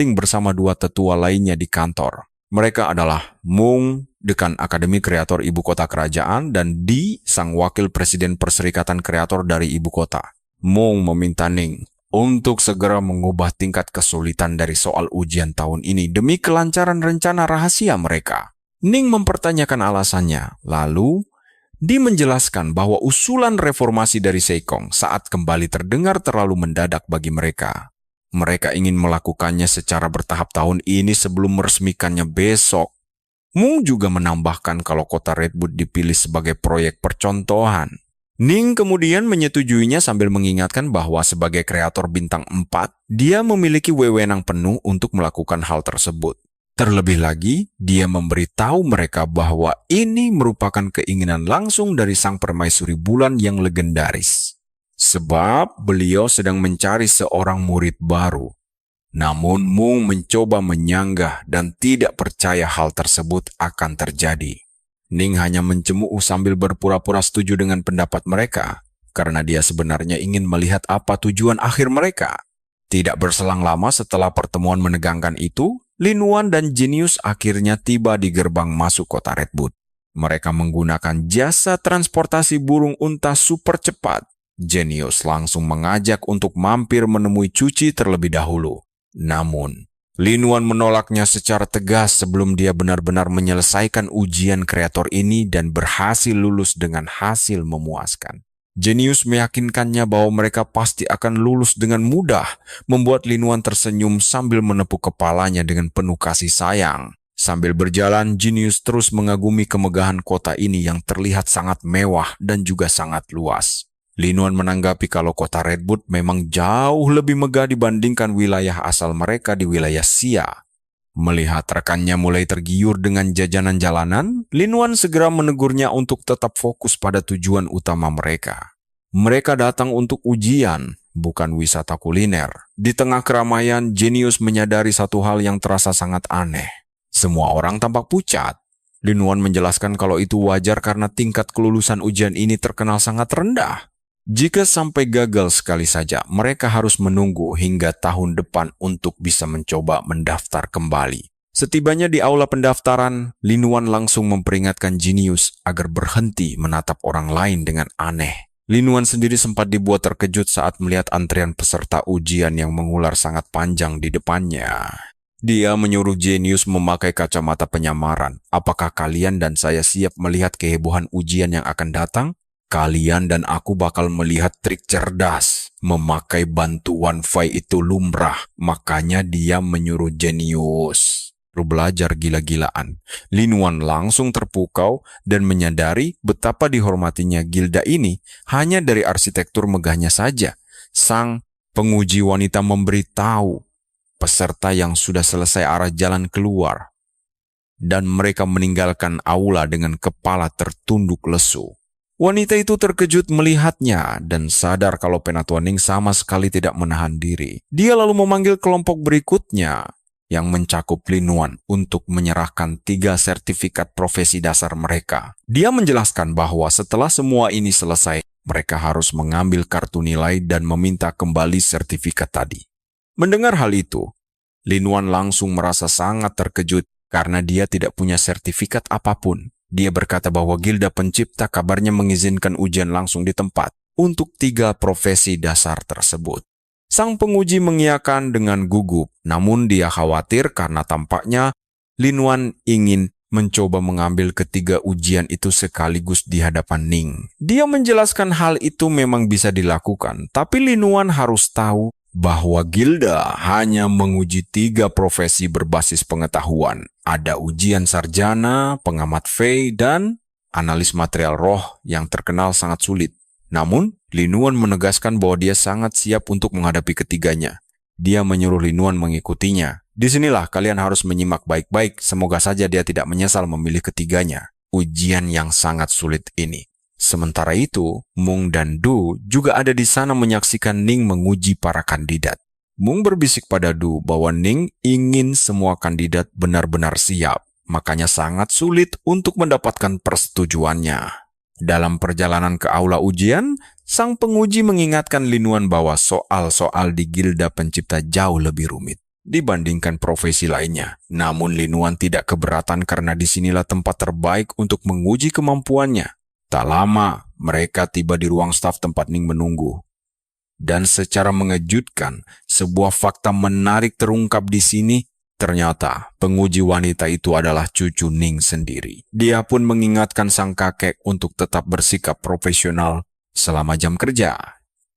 Ning bersama dua tetua lainnya di kantor. Mereka adalah Mung, dekan Akademi Kreator Ibu Kota Kerajaan, dan Di, sang wakil presiden Perserikatan Kreator dari Ibu Kota. Mung meminta Ning untuk segera mengubah tingkat kesulitan dari soal ujian tahun ini demi kelancaran rencana rahasia mereka. Ning mempertanyakan alasannya, lalu Di menjelaskan bahwa usulan reformasi dari Seikong saat kembali terdengar terlalu mendadak bagi mereka. Mereka ingin melakukannya secara bertahap tahun ini sebelum meresmikannya besok. Mung juga menambahkan kalau kota Redwood dipilih sebagai proyek percontohan. Ning kemudian menyetujuinya sambil mengingatkan bahwa sebagai kreator bintang 4, dia memiliki wewenang penuh untuk melakukan hal tersebut. Terlebih lagi, dia memberitahu mereka bahwa ini merupakan keinginan langsung dari sang permaisuri bulan yang legendaris. Sebab beliau sedang mencari seorang murid baru. Namun Mung mencoba menyanggah dan tidak percaya hal tersebut akan terjadi. Ning hanya mencemooh sambil berpura-pura setuju dengan pendapat mereka, karena dia sebenarnya ingin melihat apa tujuan akhir mereka. Tidak berselang lama setelah pertemuan menegangkan itu, Lin Wan dan Genius akhirnya tiba di gerbang masuk kota Redwood. Mereka menggunakan jasa transportasi burung unta super cepat. Genius langsung mengajak untuk mampir menemui Cuci terlebih dahulu. Namun, Lin Wan menolaknya secara tegas sebelum dia benar-benar menyelesaikan ujian kreator ini dan berhasil lulus dengan hasil memuaskan. Genius meyakinkannya bahwa mereka pasti akan lulus dengan mudah, membuat Lin Wan tersenyum sambil menepuk kepalanya dengan penuh kasih sayang. Sambil berjalan, Genius terus mengagumi kemegahan kota ini yang terlihat sangat mewah dan juga sangat luas. Lin Wan menanggapi kalau kota Redwood memang jauh lebih megah dibandingkan wilayah asal mereka di wilayah Xia. Melihat rekannya mulai tergiur dengan jajanan jalanan, Lin Wan segera menegurnya untuk tetap fokus pada tujuan utama mereka. Mereka datang untuk ujian, bukan wisata kuliner. Di tengah keramaian, Genius menyadari satu hal yang terasa sangat aneh. Semua orang tampak pucat. Lin Wan menjelaskan kalau itu wajar karena tingkat kelulusan ujian ini terkenal sangat rendah. Jika sampai gagal sekali saja, mereka harus menunggu hingga tahun depan untuk bisa mencoba mendaftar kembali. Setibanya di aula pendaftaran, Lin Wan langsung memperingatkan Genius agar berhenti menatap orang lain dengan aneh. Lin Wan sendiri sempat dibuat terkejut saat melihat antrian peserta ujian yang mengular sangat panjang di depannya. Dia menyuruh Genius memakai kacamata penyamaran. Apakah kalian dan saya siap melihat kehebohan ujian yang akan datang? Kalian dan aku bakal melihat trik cerdas. Memakai bantuan Fei itu lumrah, makanya dia menyuruh Genius belajar gila-gilaan. Lin Wan langsung terpukau dan menyadari betapa dihormatinya gilda ini hanya dari arsitektur megahnya saja. Sang penguji wanita memberitahu peserta yang sudah selesai arah jalan keluar, dan mereka meninggalkan aula dengan kepala tertunduk lesu. Wanita itu terkejut melihatnya dan sadar kalau Penatua Ning sama sekali tidak menahan diri. Dia lalu memanggil kelompok berikutnya yang mencakup Lin Wan untuk menyerahkan 3 sertifikat profesi dasar mereka. Dia menjelaskan bahwa setelah semua ini selesai, mereka harus mengambil kartu nilai dan meminta kembali sertifikat tadi. Mendengar hal itu, Lin Wan langsung merasa sangat terkejut karena dia tidak punya sertifikat apapun. Dia berkata bahwa Gilda Pencipta kabarnya mengizinkan ujian langsung di tempat untuk 3 profesi dasar tersebut. Sang penguji mengiyakan dengan gugup, namun dia khawatir karena tampaknya Lin Wan ingin mencoba mengambil ketiga ujian itu sekaligus di hadapan Ning. Dia menjelaskan hal itu memang bisa dilakukan, tapi Lin Wan harus tahu bahwa Gilda hanya menguji 3 profesi berbasis pengetahuan. Ada ujian sarjana, pengamat Fei, dan analis material roh yang terkenal sangat sulit. Namun, Lin Wan menegaskan bahwa dia sangat siap untuk menghadapi ketiganya. Dia menyuruh Lin Wan mengikutinya. Disinilah kalian harus menyimak baik-baik, semoga saja dia tidak menyesal memilih ketiganya. Ujian yang sangat sulit ini. Sementara itu, Mung dan Du juga ada di sana menyaksikan Ning menguji para kandidat. Mung berbisik pada Du bahwa Ning ingin semua kandidat benar-benar siap, makanya sangat sulit untuk mendapatkan persetujuannya. Dalam perjalanan ke aula ujian, sang penguji mengingatkan Lin Wan bahwa soal-soal di Gilda Pencipta jauh lebih rumit. dibandingkan profesi lainnya. Namun Linuan tidak keberatan karena disinilah tempat terbaik untuk menguji kemampuannya. Tak lama, mereka tiba di ruang staf tempat Ning menunggu. Dan secara mengejutkan, sebuah fakta menarik terungkap di sini. Ternyata penguji wanita itu adalah cucu Ning sendiri. Dia pun mengingatkan sang kakek untuk tetap bersikap profesional selama jam kerja.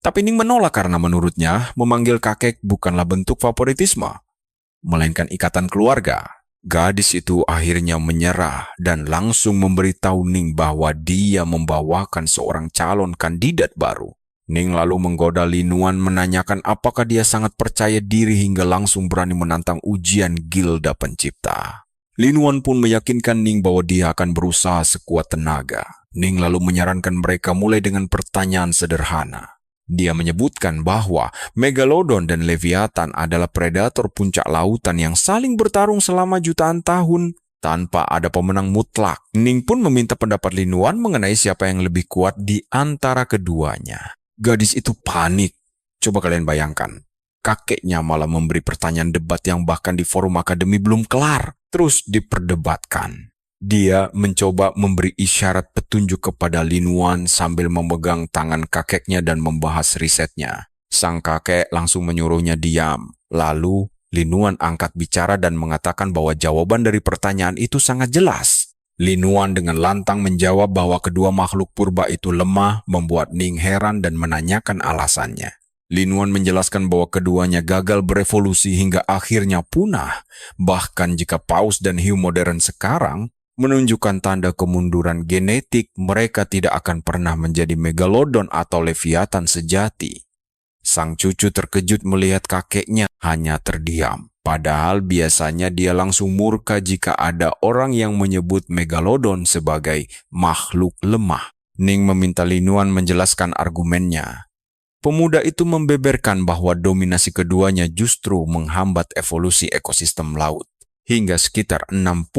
Tapi Ning menolak karena menurutnya memanggil kakek bukanlah bentuk favoritisme, melainkan ikatan keluarga. Gadis itu akhirnya menyerah dan langsung memberitahu Ning bahwa dia membawakan seorang calon kandidat baru. Ning lalu menggoda Linuan menanyakan apakah dia sangat percaya diri hingga langsung berani menantang ujian Gilda Pencipta. Linuan pun meyakinkan Ning bahwa dia akan berusaha sekuat tenaga. Ning lalu menyarankan mereka mulai dengan pertanyaan sederhana. Dia menyebutkan bahwa Megalodon dan Leviathan adalah predator puncak lautan yang saling bertarung selama jutaan tahun tanpa ada pemenang mutlak. Ning pun meminta pendapat Linuan mengenai siapa yang lebih kuat di antara keduanya. Gadis itu panik. Coba kalian bayangkan. Kakeknya malah memberi pertanyaan debat yang bahkan di forum akademi belum kelar. Terus diperdebatkan. Dia mencoba memberi isyarat petunjuk kepada Linuan sambil memegang tangan kakeknya dan membahas risetnya. Sang kakek langsung menyuruhnya diam. Lalu Linuan angkat bicara dan mengatakan bahwa jawaban dari pertanyaan itu sangat jelas. Linuan dengan lantang menjawab bahwa kedua makhluk purba itu lemah, membuat Ning heran dan menanyakan alasannya. Linuan menjelaskan bahwa keduanya gagal berevolusi hingga akhirnya punah. Bahkan jika paus dan hiu modern sekarang menunjukkan tanda kemunduran genetik, mereka tidak akan pernah menjadi Megalodon atau Leviathan sejati. Sang cucu terkejut melihat kakeknya hanya terdiam. Padahal biasanya dia langsung murka jika ada orang yang menyebut Megalodon sebagai makhluk lemah. Ning meminta Linuan menjelaskan argumennya. Pemuda itu membeberkan bahwa dominasi keduanya justru menghambat evolusi ekosistem laut. Hingga sekitar 65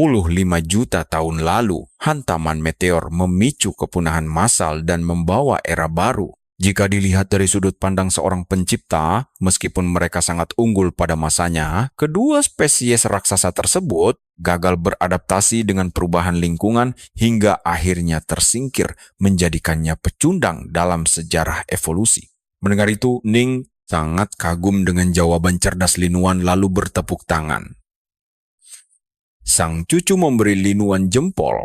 juta tahun lalu, hantaman meteor memicu kepunahan massal dan membawa era baru. Jika dilihat dari sudut pandang seorang pencipta, meskipun mereka sangat unggul pada masanya, kedua spesies raksasa tersebut gagal beradaptasi dengan perubahan lingkungan hingga akhirnya tersingkir, menjadikannya pecundang dalam sejarah evolusi. Mendengar itu, Ning sangat kagum dengan jawaban cerdas Linuan lalu bertepuk tangan. Sang cucu memberi Linuan jempol.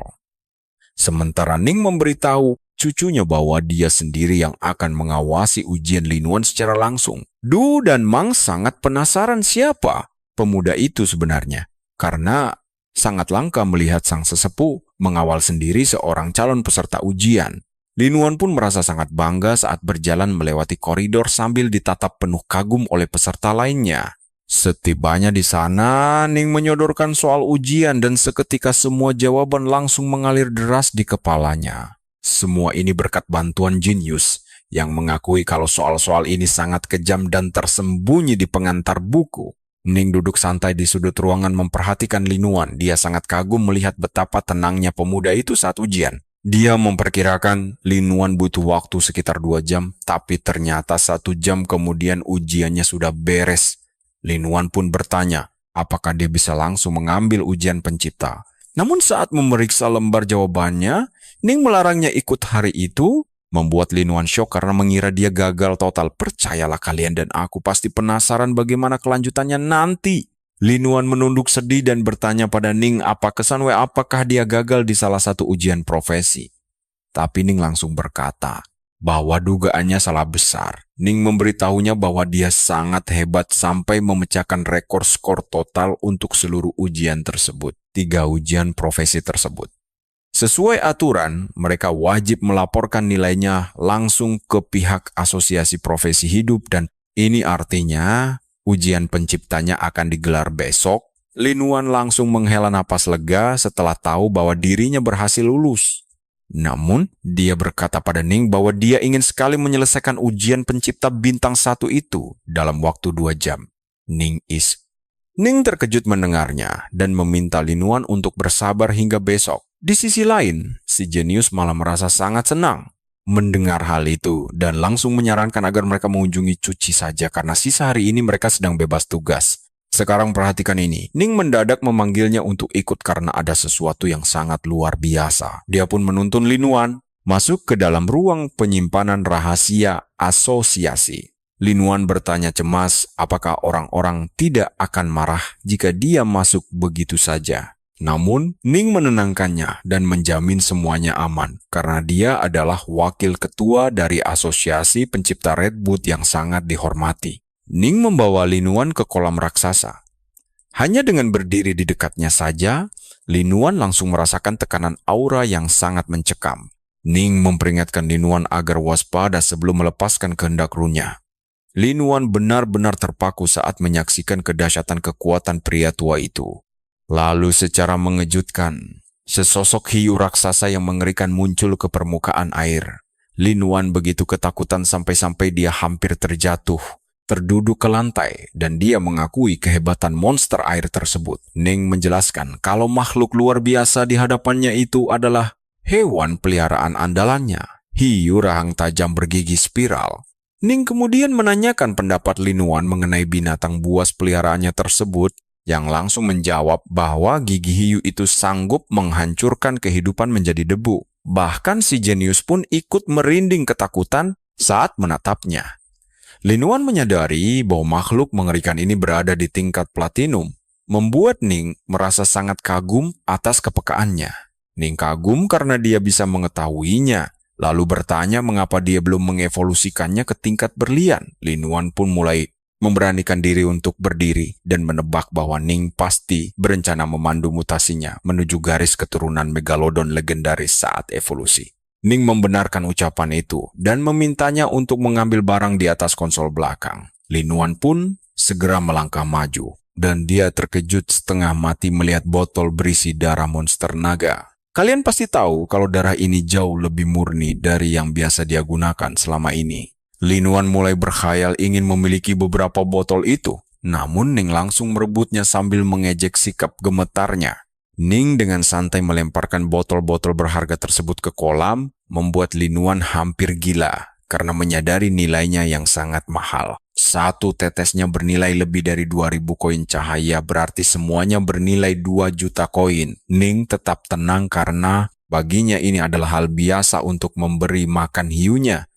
Sementara Ning memberitahu cucunya bahwa dia sendiri yang akan mengawasi ujian Linuan secara langsung. Du dan Mang sangat penasaran siapa pemuda itu sebenarnya, karena sangat langka melihat sang sesepuh mengawal sendiri seorang calon peserta ujian. Linuan pun merasa sangat bangga saat berjalan melewati koridor sambil ditatap penuh kagum oleh peserta lainnya. Setibanya di sana, Ning menyodorkan soal ujian dan seketika semua jawaban langsung mengalir deras di kepalanya. Semua ini berkat bantuan jenius yang mengakui kalau soal-soal ini sangat kejam dan tersembunyi di pengantar buku. Ning duduk santai di sudut ruangan memperhatikan Linuan. Dia sangat kagum melihat betapa tenangnya pemuda itu saat ujian. Dia memperkirakan Linuan butuh waktu sekitar 2 jam, tapi ternyata 1 jam kemudian ujiannya sudah beres. Linuan pun bertanya, apakah dia bisa langsung mengambil ujian pencipta. Namun saat memeriksa lembar jawabannya, Ning melarangnya ikut hari itu, membuat Linuan syok karena mengira dia gagal total. Percayalah kalian dan aku pasti penasaran bagaimana kelanjutannya nanti. Linuan menunduk sedih dan bertanya pada Ning apakah dia gagal di salah satu ujian profesi. Tapi Ning langsung berkata bahwa dugaannya salah besar. Ning memberitahunya bahwa dia sangat hebat sampai memecahkan rekor skor total untuk seluruh ujian tersebut. 3 ujian profesi tersebut. Sesuai aturan, mereka wajib melaporkan nilainya langsung ke pihak Asosiasi Profesi Hidup dan ini artinya ujian penciptanya akan digelar besok. Linuan langsung menghela napas lega setelah tahu bahwa dirinya berhasil lulus. Namun, dia berkata pada Ning bahwa dia ingin sekali menyelesaikan ujian pencipta bintang 1 itu dalam waktu 2 jam. Ning terkejut mendengarnya dan meminta Linuan untuk bersabar hingga besok. Di sisi lain, si jenius malah merasa sangat senang mendengar hal itu dan langsung menyarankan agar mereka mengunjungi Cuci saja karena sisa hari ini mereka sedang bebas tugas. Sekarang perhatikan ini. Ning mendadak memanggilnya untuk ikut karena ada sesuatu yang sangat luar biasa. Dia pun menuntun Lin Wan masuk ke dalam ruang penyimpanan rahasia asosiasi. Lin Wan bertanya cemas apakah orang-orang tidak akan marah jika dia masuk begitu saja. Namun, Ning menenangkannya dan menjamin semuanya aman karena dia adalah wakil ketua dari asosiasi pencipta Red Boot yang sangat dihormati. Ning membawa Lin Wan ke kolam raksasa. Hanya dengan berdiri di dekatnya saja, Lin Wan langsung merasakan tekanan aura yang sangat mencekam. Ning memperingatkan Lin Wan agar waspada sebelum melepaskan kehendak ruhnya. Lin Wan benar-benar terpaku saat menyaksikan kedahsyatan kekuatan pria tua itu. Lalu secara mengejutkan, sesosok hiu raksasa yang mengerikan muncul ke permukaan air. Lin Wan begitu ketakutan sampai-sampai dia hampir terjatuh, terduduk ke lantai, dan dia mengakui kehebatan monster air tersebut. Ning menjelaskan kalau makhluk luar biasa di hadapannya itu adalah hewan peliharaan andalannya, hiu rahang tajam bergigi spiral. Ning kemudian menanyakan pendapat Lin Wan mengenai binatang buas peliharaannya tersebut, yang langsung menjawab bahwa gigi hiu itu sanggup menghancurkan kehidupan menjadi debu. Bahkan si jenius pun ikut merinding ketakutan saat menatapnya. Lin Wan menyadari bahwa makhluk mengerikan ini berada di tingkat platinum, membuat Ning merasa sangat kagum atas kepekaannya. Ning kagum karena dia bisa mengetahuinya, lalu bertanya mengapa dia belum mengevolusikannya ke tingkat berlian. Lin Wan pun mulai memberanikan diri untuk berdiri dan menebak bahwa Ning pasti berencana memandu mutasinya menuju garis keturunan Megalodon legendaris saat evolusi. Ning membenarkan ucapan itu dan memintanya untuk mengambil barang di atas konsol belakang. Lin Wan pun segera melangkah maju, dan dia terkejut setengah mati melihat botol berisi darah monster naga. Kalian pasti tahu kalau darah ini jauh lebih murni dari yang biasa dia gunakan selama ini. Lin Wan mulai berkhayal ingin memiliki beberapa botol itu, namun Ning langsung merebutnya sambil mengejek sikap gemetarnya. Ning dengan santai melemparkan botol-botol berharga tersebut ke kolam, membuat Lin Wan hampir gila karena menyadari nilainya yang sangat mahal. Satu tetesnya bernilai lebih dari 2.000 koin cahaya, berarti semuanya bernilai 2 juta koin. Ning tetap tenang karena baginya ini adalah hal biasa untuk memberi makan hiunya.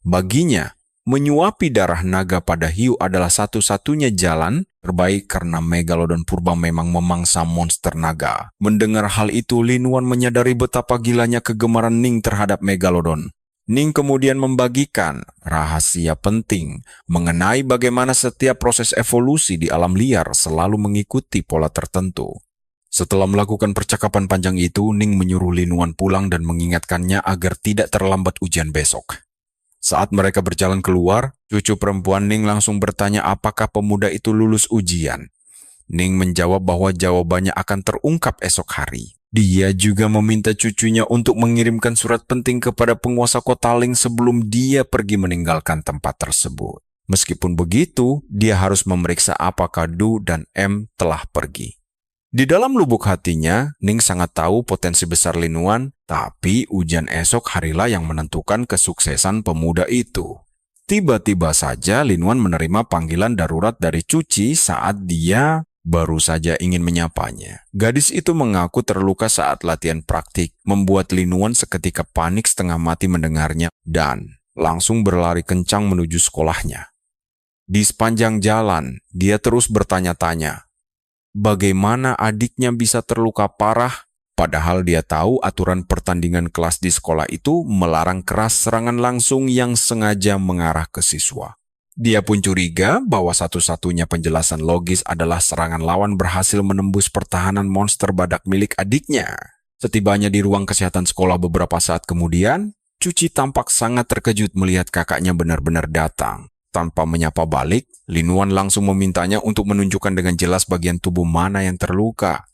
Baginya, menyuapi darah naga pada hiu adalah satu-satunya jalan terbaik karena Megalodon purba memang memangsa monster naga. Mendengar hal itu, Lin Wan menyadari betapa gilanya kegemaran Ning terhadap Megalodon. Ning kemudian membagikan rahasia penting mengenai bagaimana setiap proses evolusi di alam liar selalu mengikuti pola tertentu. Setelah melakukan percakapan panjang itu, Ning menyuruh Lin Wan pulang dan mengingatkannya agar tidak terlambat ujian besok. Saat mereka berjalan keluar, cucu perempuan Ning langsung bertanya apakah pemuda itu lulus ujian. Ning menjawab bahwa jawabannya akan terungkap esok hari. Dia juga meminta cucunya untuk mengirimkan surat penting kepada penguasa kota Ling sebelum dia pergi meninggalkan tempat tersebut. Meskipun begitu, dia harus memeriksa apakah Du dan M telah pergi. Di dalam lubuk hatinya, Ning sangat tahu potensi besar Lin Wan, tapi ujian esok harilah yang menentukan kesuksesan pemuda itu. Tiba-tiba saja Lin Wan menerima panggilan darurat dari Cuci saat dia baru saja ingin menyapanya. Gadis itu mengaku terluka saat latihan praktik, membuat Lin Wan seketika panik setengah mati mendengarnya dan langsung berlari kencang menuju sekolahnya. Di sepanjang jalan, dia terus bertanya-tanya, bagaimana adiknya bisa terluka parah, padahal dia tahu aturan pertandingan kelas di sekolah itu melarang keras serangan langsung yang sengaja mengarah ke siswa. Dia pun curiga bahwa satu-satunya penjelasan logis adalah serangan lawan berhasil menembus pertahanan monster badak milik adiknya. Setibanya di ruang kesehatan sekolah beberapa saat kemudian, Cuci tampak sangat terkejut melihat kakaknya benar-benar datang. Tanpa menyapa balik, Lin Wan langsung memintanya untuk menunjukkan dengan jelas bagian tubuh mana yang terluka.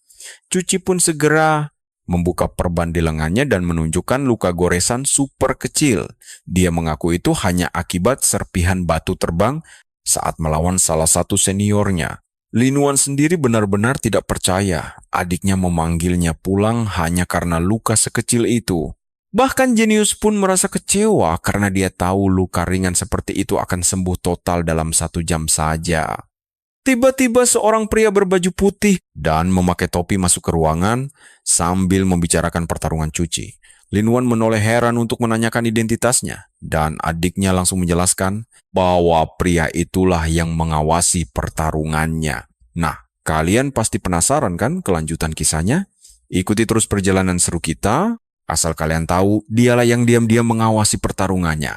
Cuci pun segera membuka perban di lengannya dan menunjukkan luka goresan super kecil. Dia mengaku itu hanya akibat serpihan batu terbang saat melawan salah satu seniornya. Lin Wan sendiri benar-benar tidak percaya adiknya memanggilnya pulang hanya karena luka sekecil itu. Bahkan jenius pun merasa kecewa karena dia tahu luka ringan seperti itu akan sembuh total dalam 1 jam saja. Tiba-tiba seorang pria berbaju putih dan memakai topi masuk ke ruangan sambil membicarakan pertarungan cuci. Lin Wan menoleh heran untuk menanyakan identitasnya, dan adiknya langsung menjelaskan bahwa pria itulah yang mengawasi pertarungannya. Nah, kalian pasti penasaran kan kelanjutan kisahnya? Ikuti terus perjalanan seru kita, asal kalian tahu dialah yang diam-diam mengawasi pertarungannya.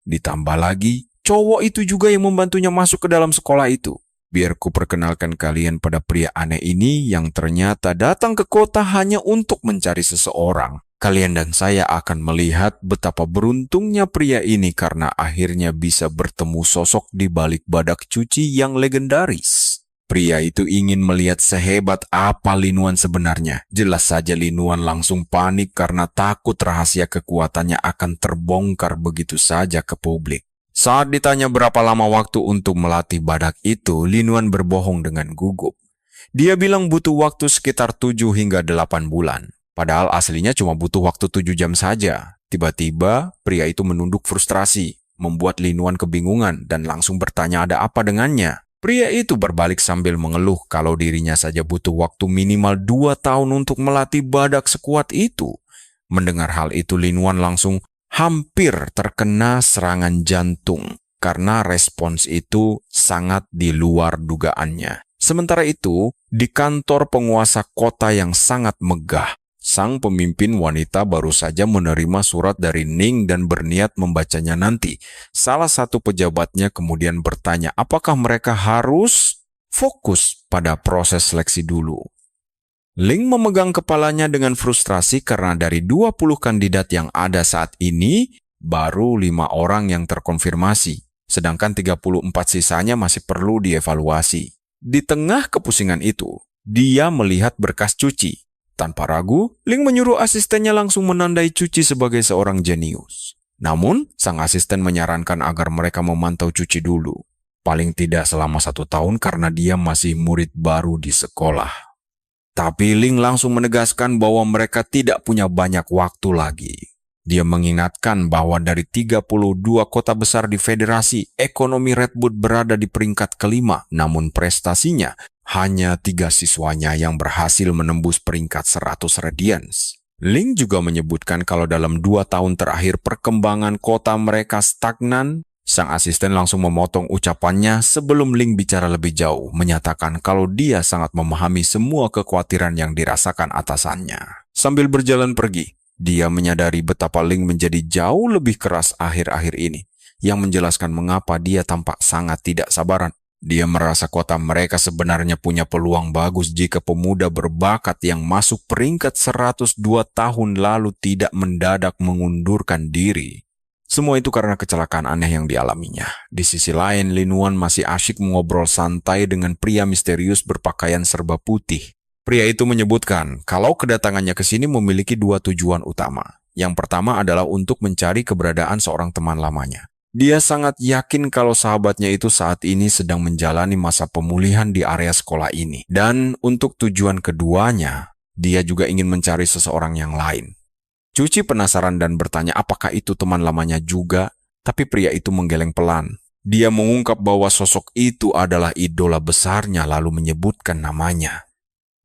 Ditambah lagi, cowok itu juga yang membantunya masuk ke dalam sekolah itu. Biar ku perkenalkan kalian pada pria aneh ini yang ternyata datang ke kota hanya untuk mencari seseorang. Kalian dan saya akan melihat betapa beruntungnya pria ini karena akhirnya bisa bertemu sosok di balik badak cuci yang legendaris. Pria itu ingin melihat sehebat apa Lin Wan sebenarnya. Jelas saja Lin Wan langsung panik karena takut rahasia kekuatannya akan terbongkar begitu saja ke publik. Saat ditanya berapa lama waktu untuk melatih badak itu, Lin Wan berbohong dengan gugup. Dia bilang butuh waktu sekitar 7 hingga 8 bulan. Padahal aslinya cuma butuh waktu 7 jam saja. Tiba-tiba, pria itu menunduk frustrasi, membuat Lin Wan kebingungan dan langsung bertanya ada apa dengannya. Pria itu berbalik sambil mengeluh kalau dirinya saja butuh waktu minimal 2 tahun untuk melatih badak sekuat itu. Mendengar hal itu, Lin Wan langsung hampir terkena serangan jantung karena respons itu sangat di luar dugaannya. Sementara itu, di kantor penguasa kota yang sangat megah, sang pemimpin wanita baru saja menerima surat dari Ning dan berniat membacanya nanti. Salah satu pejabatnya kemudian bertanya apakah mereka harus fokus pada proses seleksi dulu. Ling memegang kepalanya dengan frustrasi karena dari 20 kandidat yang ada saat ini, baru 5 orang yang terkonfirmasi, sedangkan 34 sisanya masih perlu dievaluasi. Di tengah kepusingan itu, dia melihat berkas cuci. Tanpa ragu, Ling menyuruh asistennya langsung menandai cuci sebagai seorang jenius. Namun, sang asisten menyarankan agar mereka memantau cuci dulu. Paling tidak selama 1 tahun karena dia masih murid baru di sekolah. Tapi Ling langsung menegaskan bahwa mereka tidak punya banyak waktu lagi. Dia mengingatkan bahwa dari 32 kota besar di federasi, ekonomi Redwood berada di peringkat kelima, namun prestasinya hanya 3 siswanya yang berhasil menembus peringkat 100 Radiance. Ling juga menyebutkan kalau dalam 2 tahun terakhir perkembangan kota mereka stagnan. Sang asisten langsung memotong ucapannya sebelum Ling bicara lebih jauh, menyatakan kalau dia sangat memahami semua kekhawatiran yang dirasakan atasannya. Sambil berjalan pergi, dia menyadari betapa Ling menjadi jauh lebih keras akhir-akhir ini, yang menjelaskan mengapa dia tampak sangat tidak sabaran. Dia merasa kota mereka sebenarnya punya peluang bagus jika pemuda berbakat yang masuk peringkat 102 tahun lalu tidak mendadak mengundurkan diri. Semua itu karena kecelakaan aneh yang dialaminya. Di sisi lain, Lin Wan masih asyik mengobrol santai dengan pria misterius berpakaian serba putih. Pria itu menyebutkan kalau kedatangannya ke sini memiliki 2 tujuan utama. Yang pertama adalah untuk mencari keberadaan seorang teman lamanya. Dia sangat yakin kalau sahabatnya itu saat ini sedang menjalani masa pemulihan di area sekolah ini. Dan untuk tujuan keduanya, dia juga ingin mencari seseorang yang lain. Cuci penasaran dan bertanya apakah itu teman lamanya juga, tapi pria itu menggeleng pelan. Dia mengungkap bahwa sosok itu adalah idola besarnya lalu menyebutkan namanya.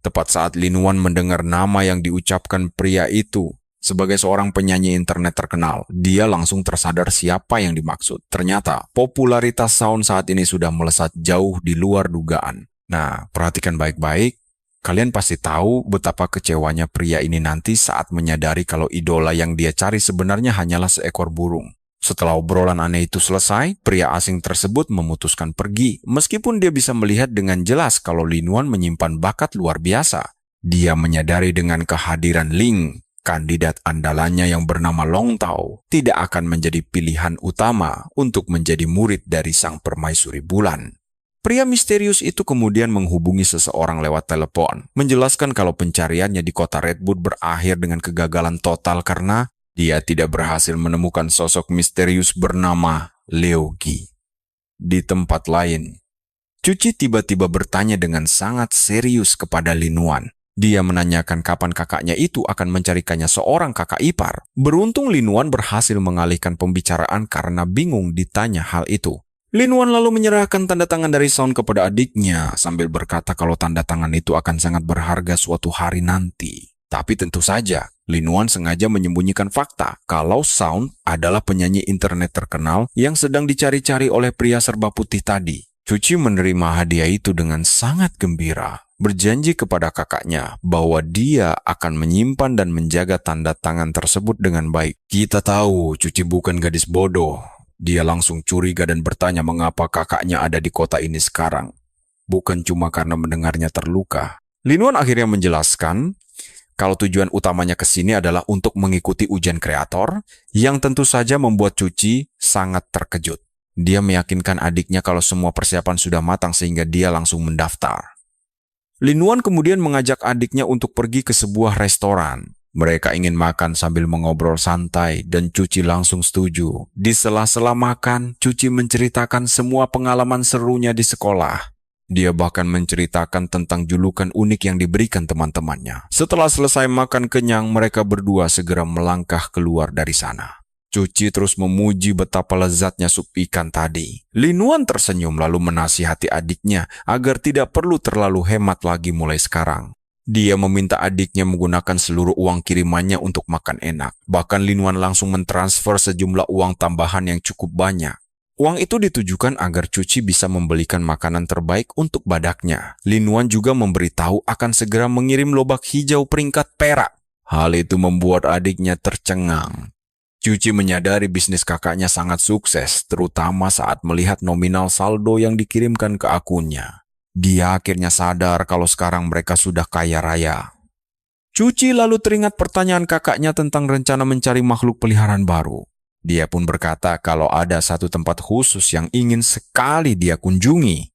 Tepat saat Lin Wan mendengar nama yang diucapkan pria itu, sebagai seorang penyanyi internet terkenal, dia langsung tersadar siapa yang dimaksud. Ternyata, popularitas Sound saat ini sudah melesat jauh di luar dugaan. Nah, perhatikan baik-baik. Kalian pasti tahu betapa kecewanya pria ini nanti saat menyadari kalau idola yang dia cari sebenarnya hanyalah seekor burung. Setelah obrolan aneh itu selesai, pria asing tersebut memutuskan pergi, meskipun dia bisa melihat dengan jelas kalau Lin Wan menyimpan bakat luar biasa. Dia menyadari dengan kehadiran Ling, kandidat andalannya yang bernama Long Tao tidak akan menjadi pilihan utama untuk menjadi murid dari sang permaisuri bulan. Pria misterius itu kemudian menghubungi seseorang lewat telepon, menjelaskan kalau pencariannya di kota Redwood berakhir dengan kegagalan total karena dia tidak berhasil menemukan sosok misterius bernama Leo Gi. Di tempat lain, Cuci tiba-tiba bertanya dengan sangat serius kepada Lin Wan. Dia menanyakan kapan kakaknya itu akan mencarikannya seorang kakak ipar. Beruntung Lin Wan berhasil mengalihkan pembicaraan karena bingung ditanya hal itu. Lin Wan lalu menyerahkan tanda tangan dari Sound kepada adiknya sambil berkata kalau tanda tangan itu akan sangat berharga suatu hari nanti. Tapi tentu saja, Lin Wan sengaja menyembunyikan fakta kalau Sound adalah penyanyi internet terkenal yang sedang dicari-cari oleh pria serba putih tadi. Cuci menerima hadiah itu dengan sangat gembira, berjanji kepada kakaknya bahwa dia akan menyimpan dan menjaga tanda tangan tersebut dengan baik. Kita tahu Cuci bukan gadis bodoh. Dia langsung curiga dan bertanya mengapa kakaknya ada di kota ini sekarang. Bukan cuma karena mendengarnya terluka. Lin Wan akhirnya menjelaskan kalau tujuan utamanya ke sini adalah untuk mengikuti ujian kreator, yang tentu saja membuat Cuci sangat terkejut. Dia meyakinkan adiknya kalau semua persiapan sudah matang sehingga dia langsung mendaftar. Lin Wan kemudian mengajak adiknya untuk pergi ke sebuah restoran. Mereka ingin makan sambil mengobrol santai dan Cuci langsung setuju. Di sela-sela makan, Cuci menceritakan semua pengalaman serunya di sekolah. Dia bahkan menceritakan tentang julukan unik yang diberikan teman-temannya. Setelah selesai makan kenyang, mereka berdua segera melangkah keluar dari sana. Cuci terus memuji betapa lezatnya sup ikan tadi. Lin Wan tersenyum lalu menasihati adiknya agar tidak perlu terlalu hemat lagi mulai sekarang. Dia meminta adiknya menggunakan seluruh uang kirimannya untuk makan enak. Bahkan Lin Wan langsung mentransfer sejumlah uang tambahan yang cukup banyak. Uang itu ditujukan agar Cuci bisa membelikan makanan terbaik untuk badaknya. Lin Wan juga memberitahu akan segera mengirim lobak hijau peringkat perak. Hal itu membuat adiknya tercengang. Cuci menyadari bisnis kakaknya sangat sukses, terutama saat melihat nominal saldo yang dikirimkan ke akunnya. Dia akhirnya sadar kalau sekarang mereka sudah kaya raya. Cuci lalu teringat pertanyaan kakaknya tentang rencana mencari makhluk peliharaan baru. Dia pun berkata kalau ada satu tempat khusus yang ingin sekali dia kunjungi.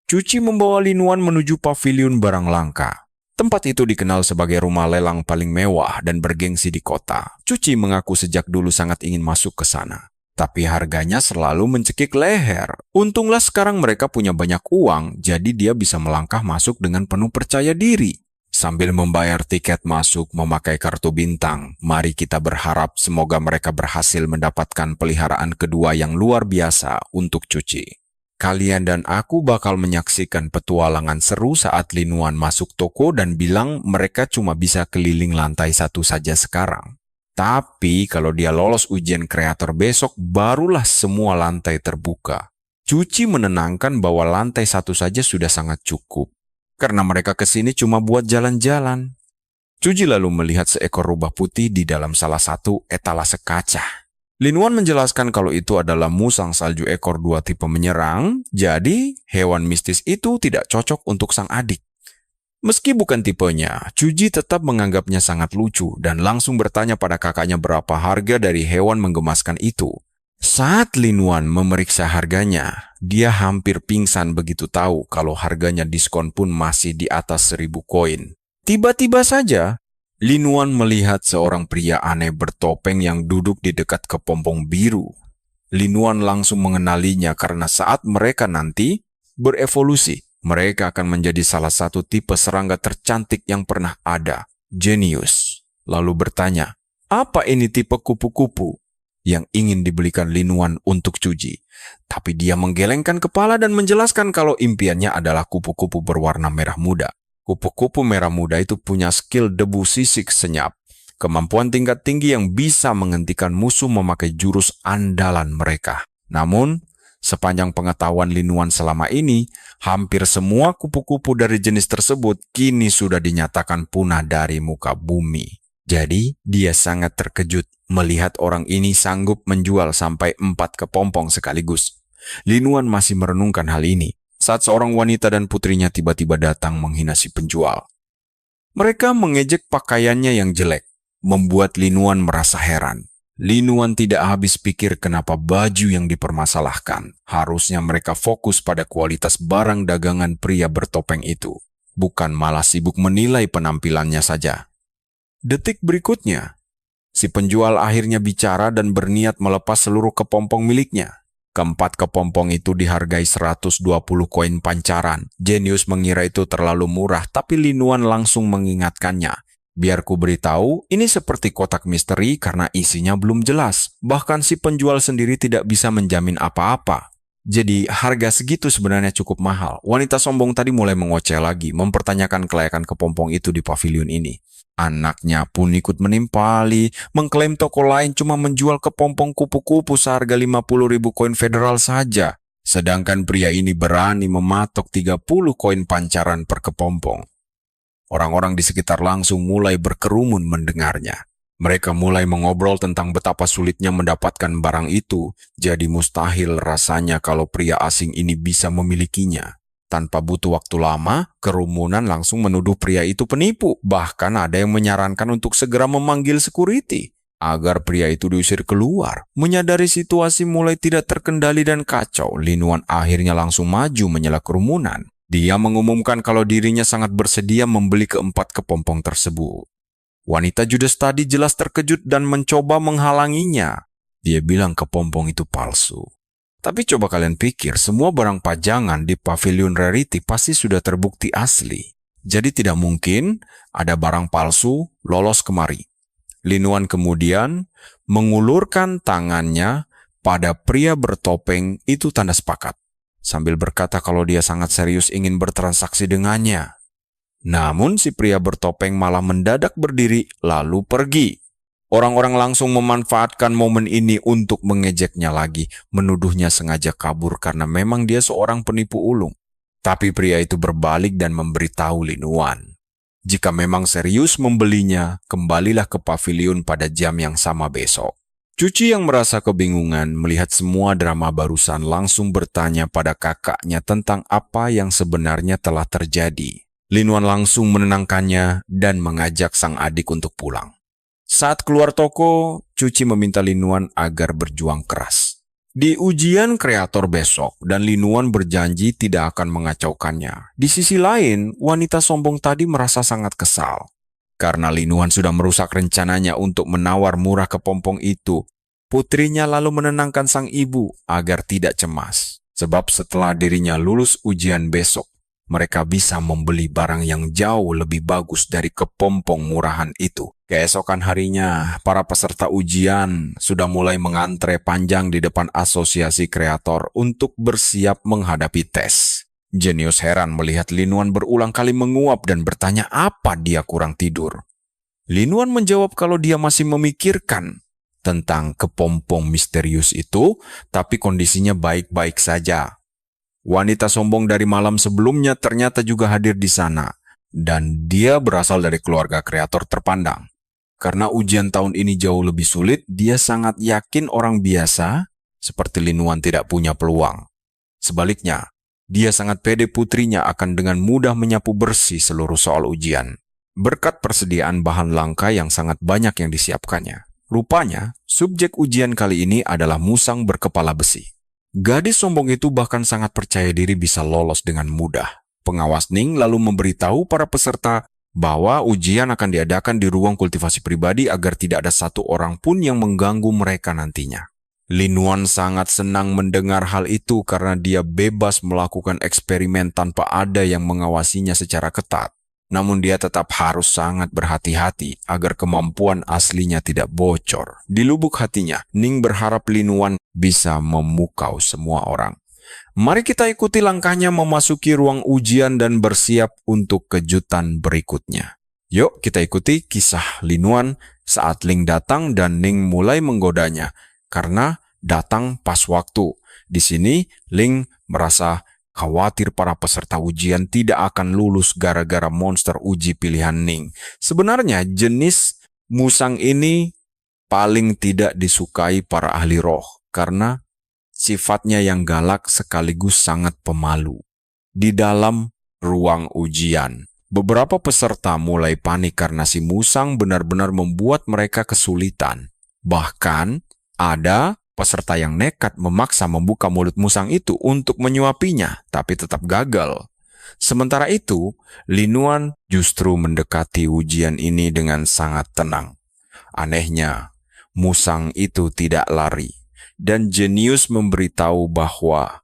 Cuci membawa Lin Wan menuju paviliun barang langka. Tempat itu dikenal sebagai rumah lelang paling mewah dan bergengsi di kota. Cuci mengaku sejak dulu sangat ingin masuk ke sana. Tapi harganya selalu mencekik leher. Untunglah sekarang mereka punya banyak uang, jadi dia bisa melangkah masuk dengan penuh percaya diri. Sambil membayar tiket masuk memakai kartu bintang, mari kita berharap semoga mereka berhasil mendapatkan peliharaan kedua yang luar biasa untuk Cuci. Kalian dan aku bakal menyaksikan petualangan seru saat Lin Wan masuk toko dan bilang mereka cuma bisa keliling lantai 1 saja sekarang. Tapi kalau dia lolos ujian kreator besok, barulah semua lantai terbuka. Cuci menenangkan bahwa lantai 1 saja sudah sangat cukup. Karena mereka kesini cuma buat jalan-jalan. Cuci lalu melihat seekor rubah putih di dalam salah satu etalase kaca. Lin Wan menjelaskan kalau itu adalah musang salju ekor 2 tipe menyerang, jadi hewan mistis itu tidak cocok untuk sang adik. Meski bukan tipenya, Cuji tetap menganggapnya sangat lucu dan langsung bertanya pada kakaknya berapa harga dari hewan menggemaskan itu. Saat Lin Wan memeriksa harganya, dia hampir pingsan begitu tahu kalau harganya diskon pun masih di atas 1.000 koin. Tiba-tiba saja, Lin Wan melihat seorang pria aneh bertopeng yang duduk di dekat kepompong biru. Lin Wan langsung mengenalinya karena saat mereka nanti berevolusi, mereka akan menjadi salah satu tipe serangga tercantik yang pernah ada, Genius. Lalu bertanya, apa ini tipe kupu-kupu yang ingin dibelikan Lin Wan untuk Cuji? Tapi dia menggelengkan kepala dan menjelaskan kalau impiannya adalah kupu-kupu berwarna merah muda. Kupu-kupu merah muda itu punya skill debu sisik senyap, kemampuan tingkat tinggi yang bisa menghentikan musuh memakai jurus andalan mereka. Namun, sepanjang pengetahuan Lin Wan selama ini, hampir semua kupu-kupu dari jenis tersebut kini sudah dinyatakan punah dari muka bumi. Jadi, dia sangat terkejut melihat orang ini sanggup menjual sampai 4 kepompong sekaligus. Lin Wan masih merenungkan hal ini saat seorang wanita dan putrinya tiba-tiba datang menghina si penjual. Mereka mengejek pakaiannya yang jelek, membuat Lin Wan merasa heran. Lin Wan tidak habis pikir kenapa baju yang dipermasalahkan. Harusnya mereka fokus pada kualitas barang dagangan pria bertopeng itu, bukan malah sibuk menilai penampilannya saja. Detik berikutnya, si penjual akhirnya bicara dan berniat melepas seluruh kepompong miliknya. Keempat kepompong itu dihargai 120 koin pancaran. Genius mengira itu terlalu murah, tapi Lin Wan langsung mengingatkannya. Biar ku beritahu, ini seperti kotak misteri karena isinya belum jelas. Bahkan si penjual sendiri tidak bisa menjamin apa-apa. Jadi harga segitu sebenarnya cukup mahal. Wanita sombong tadi mulai mengoceh lagi, mempertanyakan kelayakan kepompong itu di pavilion ini. Anaknya pun ikut menimpali, mengklaim toko lain cuma menjual kepompong kupu-kupu seharga 50.000 koin federal saja. Sedangkan pria ini berani mematok 30 koin pancaran per kepompong. Orang-orang di sekitar langsung mulai berkerumun mendengarnya. Mereka mulai mengobrol tentang betapa sulitnya mendapatkan barang itu, jadi mustahil rasanya kalau pria asing ini bisa memilikinya. Tanpa butuh waktu lama, kerumunan langsung menuduh pria itu penipu. Bahkan ada yang menyarankan untuk segera memanggil security agar pria itu diusir keluar. Menyadari situasi mulai tidak terkendali dan kacau, Lin Wan akhirnya langsung maju menyela kerumunan. Dia mengumumkan kalau dirinya sangat bersedia membeli keempat kepompong tersebut. Wanita judes tadi jelas terkejut dan mencoba menghalanginya. Dia bilang kepompong itu palsu. Tapi coba kalian pikir, semua barang pajangan di pavilion Rarity pasti sudah terbukti asli. Jadi tidak mungkin ada barang palsu lolos kemari. Lin Wan kemudian mengulurkan tangannya pada pria bertopeng itu tanda sepakat, sambil berkata kalau dia sangat serius ingin bertransaksi dengannya. Namun si pria bertopeng malah mendadak berdiri lalu pergi. Orang-orang langsung memanfaatkan momen ini untuk mengejeknya lagi, menuduhnya sengaja kabur karena memang dia seorang penipu ulung. Tapi pria itu berbalik dan memberitahu Lin Wan, jika memang serius membelinya, kembalilah ke pavilion pada jam yang sama besok. Cuci yang merasa kebingungan melihat semua drama barusan langsung bertanya pada kakaknya tentang apa yang sebenarnya telah terjadi. Lin Wan langsung menenangkannya dan mengajak sang adik untuk pulang. Saat keluar toko, Cuci meminta Lin Wan agar berjuang keras. Di ujian kreator besok, dan Lin Wan berjanji tidak akan mengacaukannya. Di sisi lain, wanita sombong tadi merasa sangat kesal. Karena Lin Wan sudah merusak rencananya untuk menawar murah kepompong itu, putrinya lalu menenangkan sang ibu agar tidak cemas. Sebab setelah dirinya lulus ujian besok, mereka bisa membeli barang yang jauh lebih bagus dari kepompong murahan itu. Keesokan harinya, para peserta ujian sudah mulai mengantre panjang di depan asosiasi kreator untuk bersiap menghadapi tes. Jenius heran melihat Lin Wan berulang kali menguap dan bertanya apa dia kurang tidur. Lin Wan menjawab kalau dia masih memikirkan tentang kepompong misterius itu, tapi kondisinya baik-baik saja. Wanita sombong dari malam sebelumnya ternyata juga hadir di sana, dan dia berasal dari keluarga kreator terpandang. Karena ujian tahun ini jauh lebih sulit, dia sangat yakin orang biasa seperti Lin Wan tidak punya peluang. Sebaliknya, dia sangat pede putrinya akan dengan mudah menyapu bersih seluruh soal ujian. Berkat persediaan bahan langka yang sangat banyak yang disiapkannya. Rupanya, subjek ujian kali ini adalah musang berkepala besi. Gadis sombong itu bahkan sangat percaya diri bisa lolos dengan mudah. Pengawas Ning lalu memberitahu para peserta bahwa ujian akan diadakan di ruang kultivasi pribadi agar tidak ada satu orang pun yang mengganggu mereka nantinya. Lin Wan sangat senang mendengar hal itu karena dia bebas melakukan eksperimen tanpa ada yang mengawasinya secara ketat. Namun dia tetap harus sangat berhati-hati agar kemampuan aslinya tidak bocor. Di lubuk hatinya, Ning berharap Lin Wan bisa memukau semua orang. Mari kita ikuti langkahnya memasuki ruang ujian dan bersiap untuk kejutan berikutnya. Yuk kita ikuti kisah Lin Wan saat Ling datang dan Ning mulai menggodanya karena datang pas waktu. Di sini Ling merasa khawatir para peserta ujian tidak akan lulus gara-gara monster uji pilihan Ning. Sebenarnya jenis musang ini paling tidak disukai para ahli roh karena sifatnya yang galak sekaligus sangat pemalu. Di dalam ruang ujian, beberapa peserta mulai panik karena si musang benar-benar membuat mereka kesulitan. Bahkan ada peserta yang nekat memaksa membuka mulut musang itu untuk menyuapinya, tapi tetap gagal. Sementara itu, Lin Wan justru mendekati ujian ini dengan sangat tenang. Anehnya, musang itu tidak lari, dan jenius memberitahu bahwa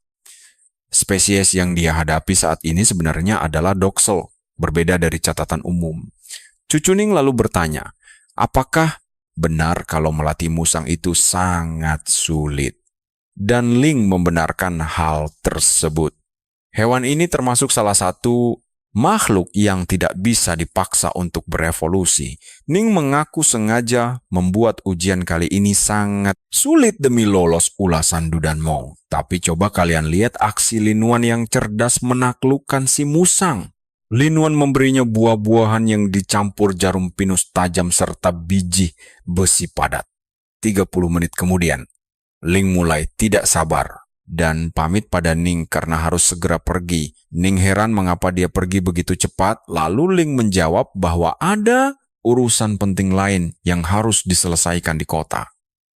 spesies yang dia hadapi saat ini sebenarnya adalah doksel, berbeda dari catatan umum. Cucu Ning lalu bertanya, apakah benar kalau melatih musang itu sangat sulit? dan Ling membenarkan hal tersebut. Hewan ini termasuk salah satu makhluk yang tidak bisa dipaksa untuk berevolusi. Ning mengaku sengaja membuat ujian kali ini sangat sulit demi lolos ulasan Du dan Mong. Tapi coba kalian lihat aksi Lin Wan yang cerdas menaklukkan si musang. Lin Wan memberinya buah-buahan yang dicampur jarum pinus tajam serta biji besi padat. 30 menit kemudian, Ling mulai tidak sabar dan pamit pada Ning karena harus segera pergi. Ning heran mengapa dia pergi begitu cepat, lalu Ling menjawab bahwa ada urusan penting lain yang harus diselesaikan di kota.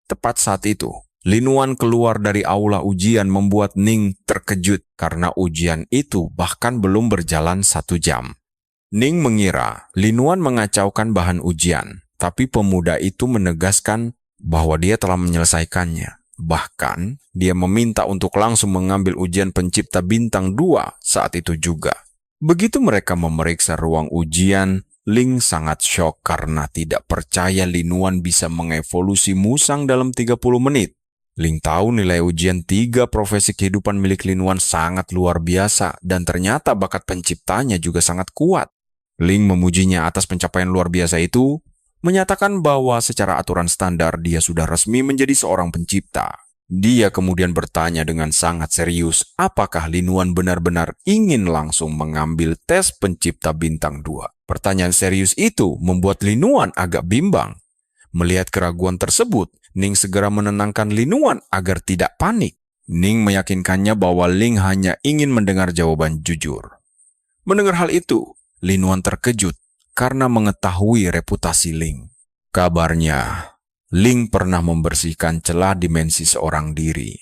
Tepat saat itu, Lin Wan keluar dari aula ujian membuat Ning terkejut karena ujian itu bahkan belum berjalan 1 jam. Ning mengira Lin Wan mengacaukan bahan ujian, tapi pemuda itu menegaskan bahwa dia telah menyelesaikannya. Bahkan, dia meminta untuk langsung mengambil ujian pencipta bintang 2 saat itu juga. Begitu mereka memeriksa ruang ujian, Ling sangat syok karena tidak percaya Lin Wan bisa mengevolusi musang dalam 30 menit. Ling tahu nilai ujian 3 profesi kehidupan milik Lin Wan sangat luar biasa dan ternyata bakat penciptanya juga sangat kuat. Ling memujinya atas pencapaian luar biasa itu, menyatakan bahwa secara aturan standar dia sudah resmi menjadi seorang pencipta. Dia kemudian bertanya dengan sangat serius, apakah Lin Wan benar-benar ingin langsung mengambil tes pencipta bintang 2. Pertanyaan serius itu membuat Lin Wan agak bimbang. Melihat keraguan tersebut, Ning segera menenangkan Lin Wan agar tidak panik. Ning meyakinkannya bahwa Ling hanya ingin mendengar jawaban jujur. Mendengar hal itu, Lin Wan terkejut karena mengetahui reputasi Ling. Kabarnya, Ling pernah membersihkan celah dimensi seorang diri.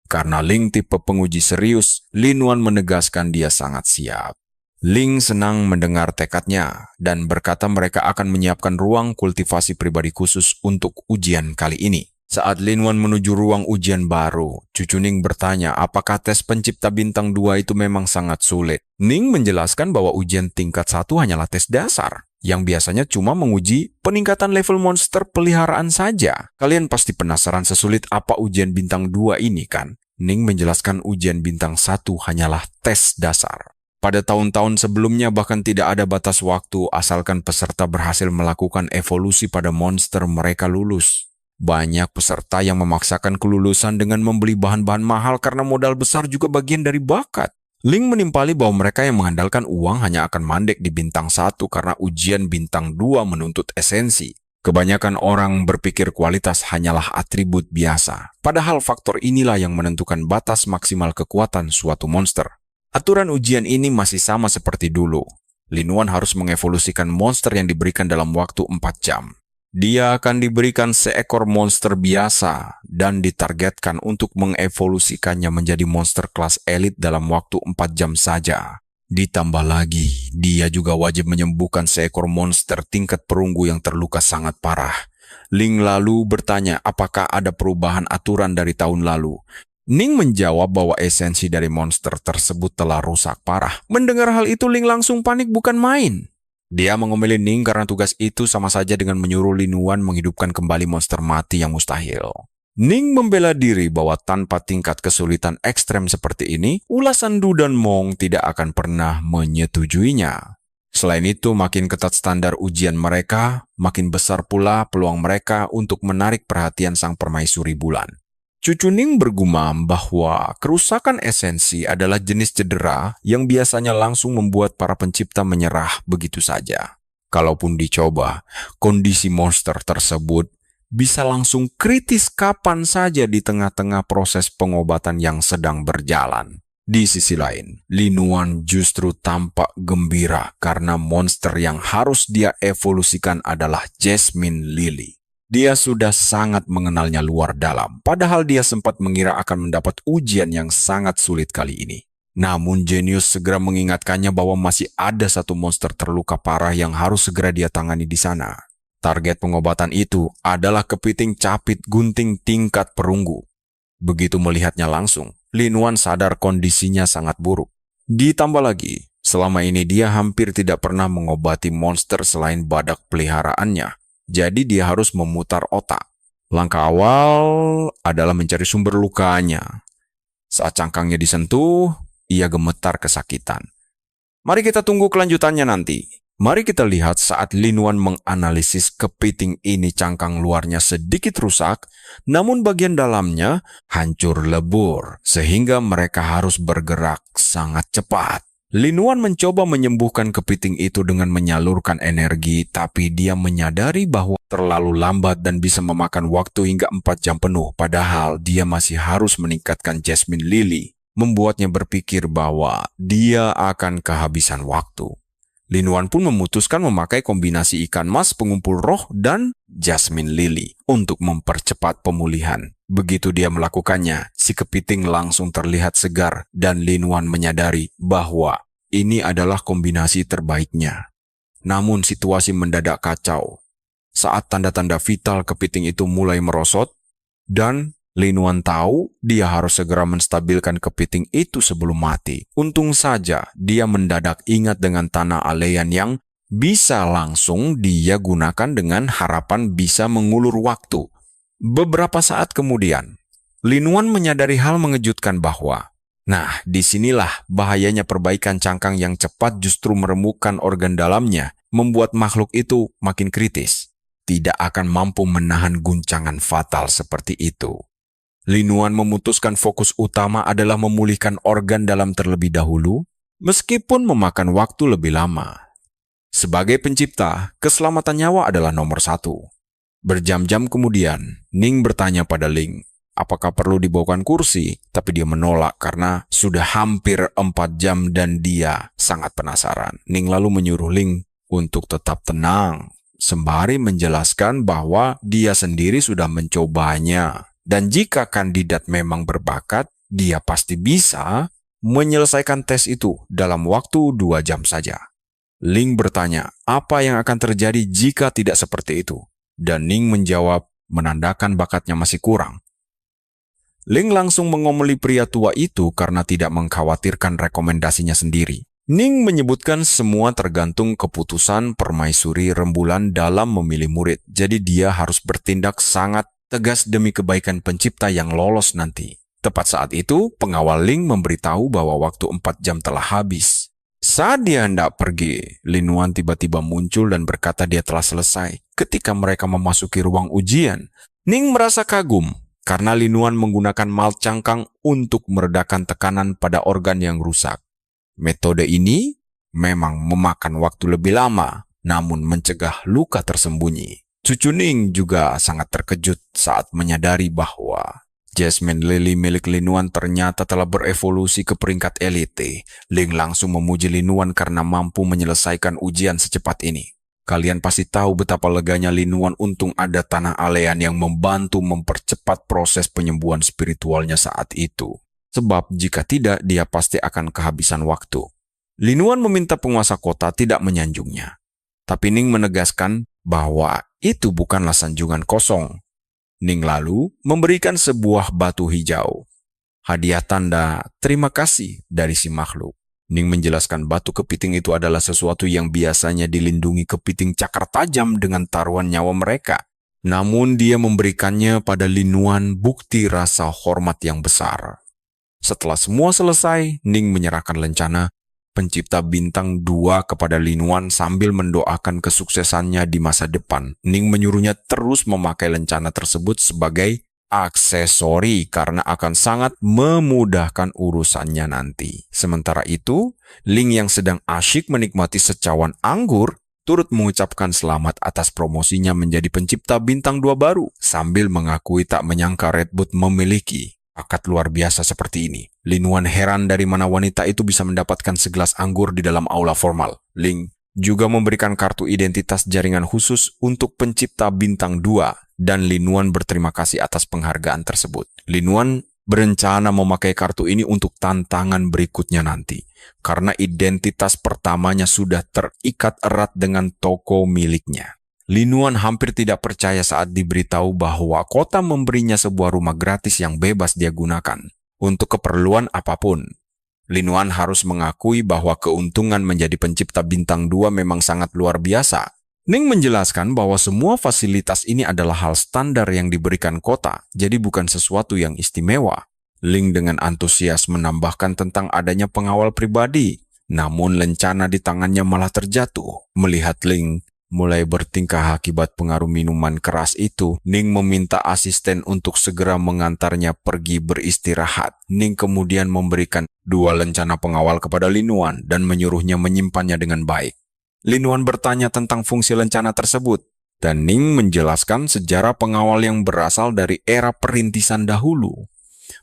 Karena Ling tipe penguji serius, Lin Wan menegaskan dia sangat siap. Ling senang mendengar tekadnya dan berkata mereka akan menyiapkan ruang kultivasi pribadi khusus untuk ujian kali ini. Saat Lin Wan menuju ruang ujian baru, cucu Ning bertanya apakah tes pencipta bintang 2 itu memang sangat sulit. Ning menjelaskan bahwa ujian tingkat 1 hanyalah tes dasar, yang biasanya cuma menguji peningkatan level monster peliharaan saja. Kalian pasti penasaran sesulit apa ujian bintang 2 ini kan? Ning menjelaskan ujian bintang 1 hanyalah tes dasar. Pada tahun-tahun sebelumnya bahkan tidak ada batas waktu asalkan peserta berhasil melakukan evolusi pada monster mereka lulus. Banyak peserta yang memaksakan kelulusan dengan membeli bahan-bahan mahal karena modal besar juga bagian dari bakat. Ling menimpali bahwa mereka yang mengandalkan uang hanya akan mandek di bintang 1 karena ujian bintang 2 menuntut esensi. Kebanyakan orang berpikir kualitas hanyalah atribut biasa. Padahal faktor inilah yang menentukan batas maksimal kekuatan suatu monster. Aturan ujian ini masih sama seperti dulu. Lin Wan harus mengevolusikan monster yang diberikan dalam waktu 4 jam. Dia akan diberikan seekor monster biasa dan ditargetkan untuk mengevolusikannya menjadi monster kelas elit dalam waktu 4 jam saja. Ditambah lagi, dia juga wajib menyembuhkan seekor monster tingkat perunggu yang terluka sangat parah. Ling lalu bertanya apakah ada perubahan aturan dari tahun lalu. Ning menjawab bahwa esensi dari monster tersebut telah rusak parah. Mendengar hal itu, Ling langsung panik bukan main. Dia mengomeli Ning karena tugas itu sama saja dengan menyuruh Lin Wan menghidupkan kembali monster mati yang mustahil. Ning membela diri bahwa tanpa tingkat kesulitan ekstrem seperti ini, ulasan Du dan Mong tidak akan pernah menyetujuinya. Selain itu, makin ketat standar ujian mereka, makin besar pula peluang mereka untuk menarik perhatian sang permaisuri bulan. Cucu Ning bergumam bahwa kerusakan esensi adalah jenis cedera yang biasanya langsung membuat para pencipta menyerah begitu saja. Kalaupun dicoba, kondisi monster tersebut bisa langsung kritis kapan saja di tengah-tengah proses pengobatan yang sedang berjalan. Di sisi lain, Lin Wan justru tampak gembira karena monster yang harus dia evolusikan adalah Jasmine Lily. Dia sudah sangat mengenalnya luar dalam, padahal dia sempat mengira akan mendapat ujian yang sangat sulit kali ini. Namun Genius segera mengingatkannya bahwa masih ada satu monster terluka parah yang harus segera dia tangani di sana. Target pengobatan itu adalah kepiting capit gunting tingkat perunggu. Begitu melihatnya langsung, Lin Wan sadar kondisinya sangat buruk. Ditambah lagi, selama ini dia hampir tidak pernah mengobati monster selain badak peliharaannya. Jadi dia harus memutar otak. Langkah awal adalah mencari sumber lukanya. Saat cangkangnya disentuh, ia gemetar kesakitan. Mari kita tunggu kelanjutannya nanti. Mari kita lihat saat Lin Wan menganalisis kepiting ini, cangkang luarnya sedikit rusak, namun bagian dalamnya hancur lebur, sehingga mereka harus bergerak sangat cepat. Lin Wan mencoba menyembuhkan kepiting itu dengan menyalurkan energi, tapi dia menyadari bahwa terlalu lambat dan bisa memakan waktu hingga 4 jam penuh, padahal dia masih harus meningkatkan Jasmine Lily, membuatnya berpikir bahwa dia akan kehabisan waktu. Lin Wan pun memutuskan memakai kombinasi ikan mas, pengumpul roh, dan Jasmine Lily untuk mempercepat pemulihan. Begitu dia melakukannya, si kepiting langsung terlihat segar dan Lin Wan menyadari bahwa ini adalah kombinasi terbaiknya. Namun situasi mendadak kacau saat tanda-tanda vital kepiting itu mulai merosot dan Lin Wan tahu dia harus segera menstabilkan kepiting itu sebelum mati. Untung saja dia mendadak ingat dengan tanah alean yang bisa langsung dia gunakan dengan harapan bisa mengulur waktu. Beberapa saat kemudian, Lin Wan menyadari hal mengejutkan bahwa, disinilah bahayanya perbaikan cangkang yang cepat justru meremukkan organ dalamnya, membuat makhluk itu makin kritis. Tidak akan mampu menahan guncangan fatal seperti itu. Lin Wan memutuskan fokus utama adalah memulihkan organ dalam terlebih dahulu, meskipun memakan waktu lebih lama. Sebagai pencipta, keselamatan nyawa adalah nomor 1. Berjam-jam kemudian, Ning bertanya pada Ling, apakah perlu dibawakan kursi, tapi dia menolak karena sudah hampir 4 jam dan dia sangat penasaran. Ning lalu menyuruh Ling untuk tetap tenang, sembari menjelaskan bahwa dia sendiri sudah mencobanya. Dan jika kandidat memang berbakat, dia pasti bisa menyelesaikan tes itu dalam waktu 2 jam saja. Ling bertanya, apa yang akan terjadi jika tidak seperti itu? Dan Ning menjawab, menandakan bakatnya masih kurang. Ling langsung mengomeli pria tua itu karena tidak mengkhawatirkan rekomendasinya sendiri. Ning menyebutkan semua tergantung keputusan permaisuri rembulan dalam memilih murid, jadi dia harus bertindak sangat tegas demi kebaikan pencipta yang lolos nanti. Tepat saat itu, pengawal Ling memberitahu bahwa waktu 4 jam telah habis. Saat dia hendak pergi, Lin Wan tiba-tiba muncul dan berkata dia telah selesai. Ketika mereka memasuki ruang ujian, Ning merasa kagum karena Lin Wan menggunakan malt cangkang untuk meredakan tekanan pada organ yang rusak. Metode ini memang memakan waktu lebih lama, namun mencegah luka tersembunyi. Cucu Ning juga sangat terkejut saat menyadari bahwa Jasmine Lily milik Lin Wan ternyata telah berevolusi ke peringkat elite. Ling langsung memuji Lin Wan karena mampu menyelesaikan ujian secepat ini. Kalian pasti tahu betapa leganya Lin Wan untung ada tanah alean yang membantu mempercepat proses penyembuhan spiritualnya saat itu. Sebab jika tidak, dia pasti akan kehabisan waktu. Lin Wan meminta penguasa kota tidak menyanjungnya. Tapi Ning menegaskan bahwa itu bukanlah sanjungan kosong. Ning lalu memberikan sebuah batu hijau. Hadiah tanda terima kasih dari si makhluk. Ning menjelaskan batu kepiting itu adalah sesuatu yang biasanya dilindungi kepiting cakar tajam dengan taruhan nyawa mereka. Namun dia memberikannya pada Lin Wan bukti rasa hormat yang besar. Setelah semua selesai, Ning menyerahkan lencana pencipta bintang 2 kepada Lin Wan sambil mendoakan kesuksesannya di masa depan. Ning menyuruhnya terus memakai lencana tersebut sebagai aksesori karena akan sangat memudahkan urusannya nanti. Sementara itu, Ling yang sedang asyik menikmati secawan anggur turut mengucapkan selamat atas promosinya menjadi pencipta bintang 2 baru sambil mengakui tak menyangka Redwood memiliki bakat luar biasa seperti ini. Lin Wan heran dari mana wanita itu bisa mendapatkan segelas anggur di dalam aula formal. Ling juga memberikan kartu identitas jaringan khusus untuk pencipta bintang 2 dan Lin Wan berterima kasih atas penghargaan tersebut. Lin Wan berencana memakai kartu ini untuk tantangan berikutnya nanti karena identitas pertamanya sudah terikat erat dengan toko miliknya. Lin Wan hampir tidak percaya saat diberitahu bahwa kota memberinya sebuah rumah gratis yang bebas dia gunakan untuk keperluan apapun. Lin Wan harus mengakui bahwa keuntungan menjadi pencipta bintang 2 memang sangat luar biasa. Ning menjelaskan bahwa semua fasilitas ini adalah hal standar yang diberikan kota, jadi bukan sesuatu yang istimewa. Ling dengan antusias menambahkan tentang adanya pengawal pribadi, namun lencana di tangannya malah terjatuh. Melihat Ling mulai bertingkah akibat pengaruh minuman keras itu, Ning meminta asisten untuk segera mengantarnya pergi beristirahat. Ning kemudian memberikan 2 lencana pengawal kepada Lin Wan dan menyuruhnya menyimpannya dengan baik. Lin Wan bertanya tentang fungsi lencana tersebut, dan Ning menjelaskan sejarah pengawal yang berasal dari era perintisan dahulu.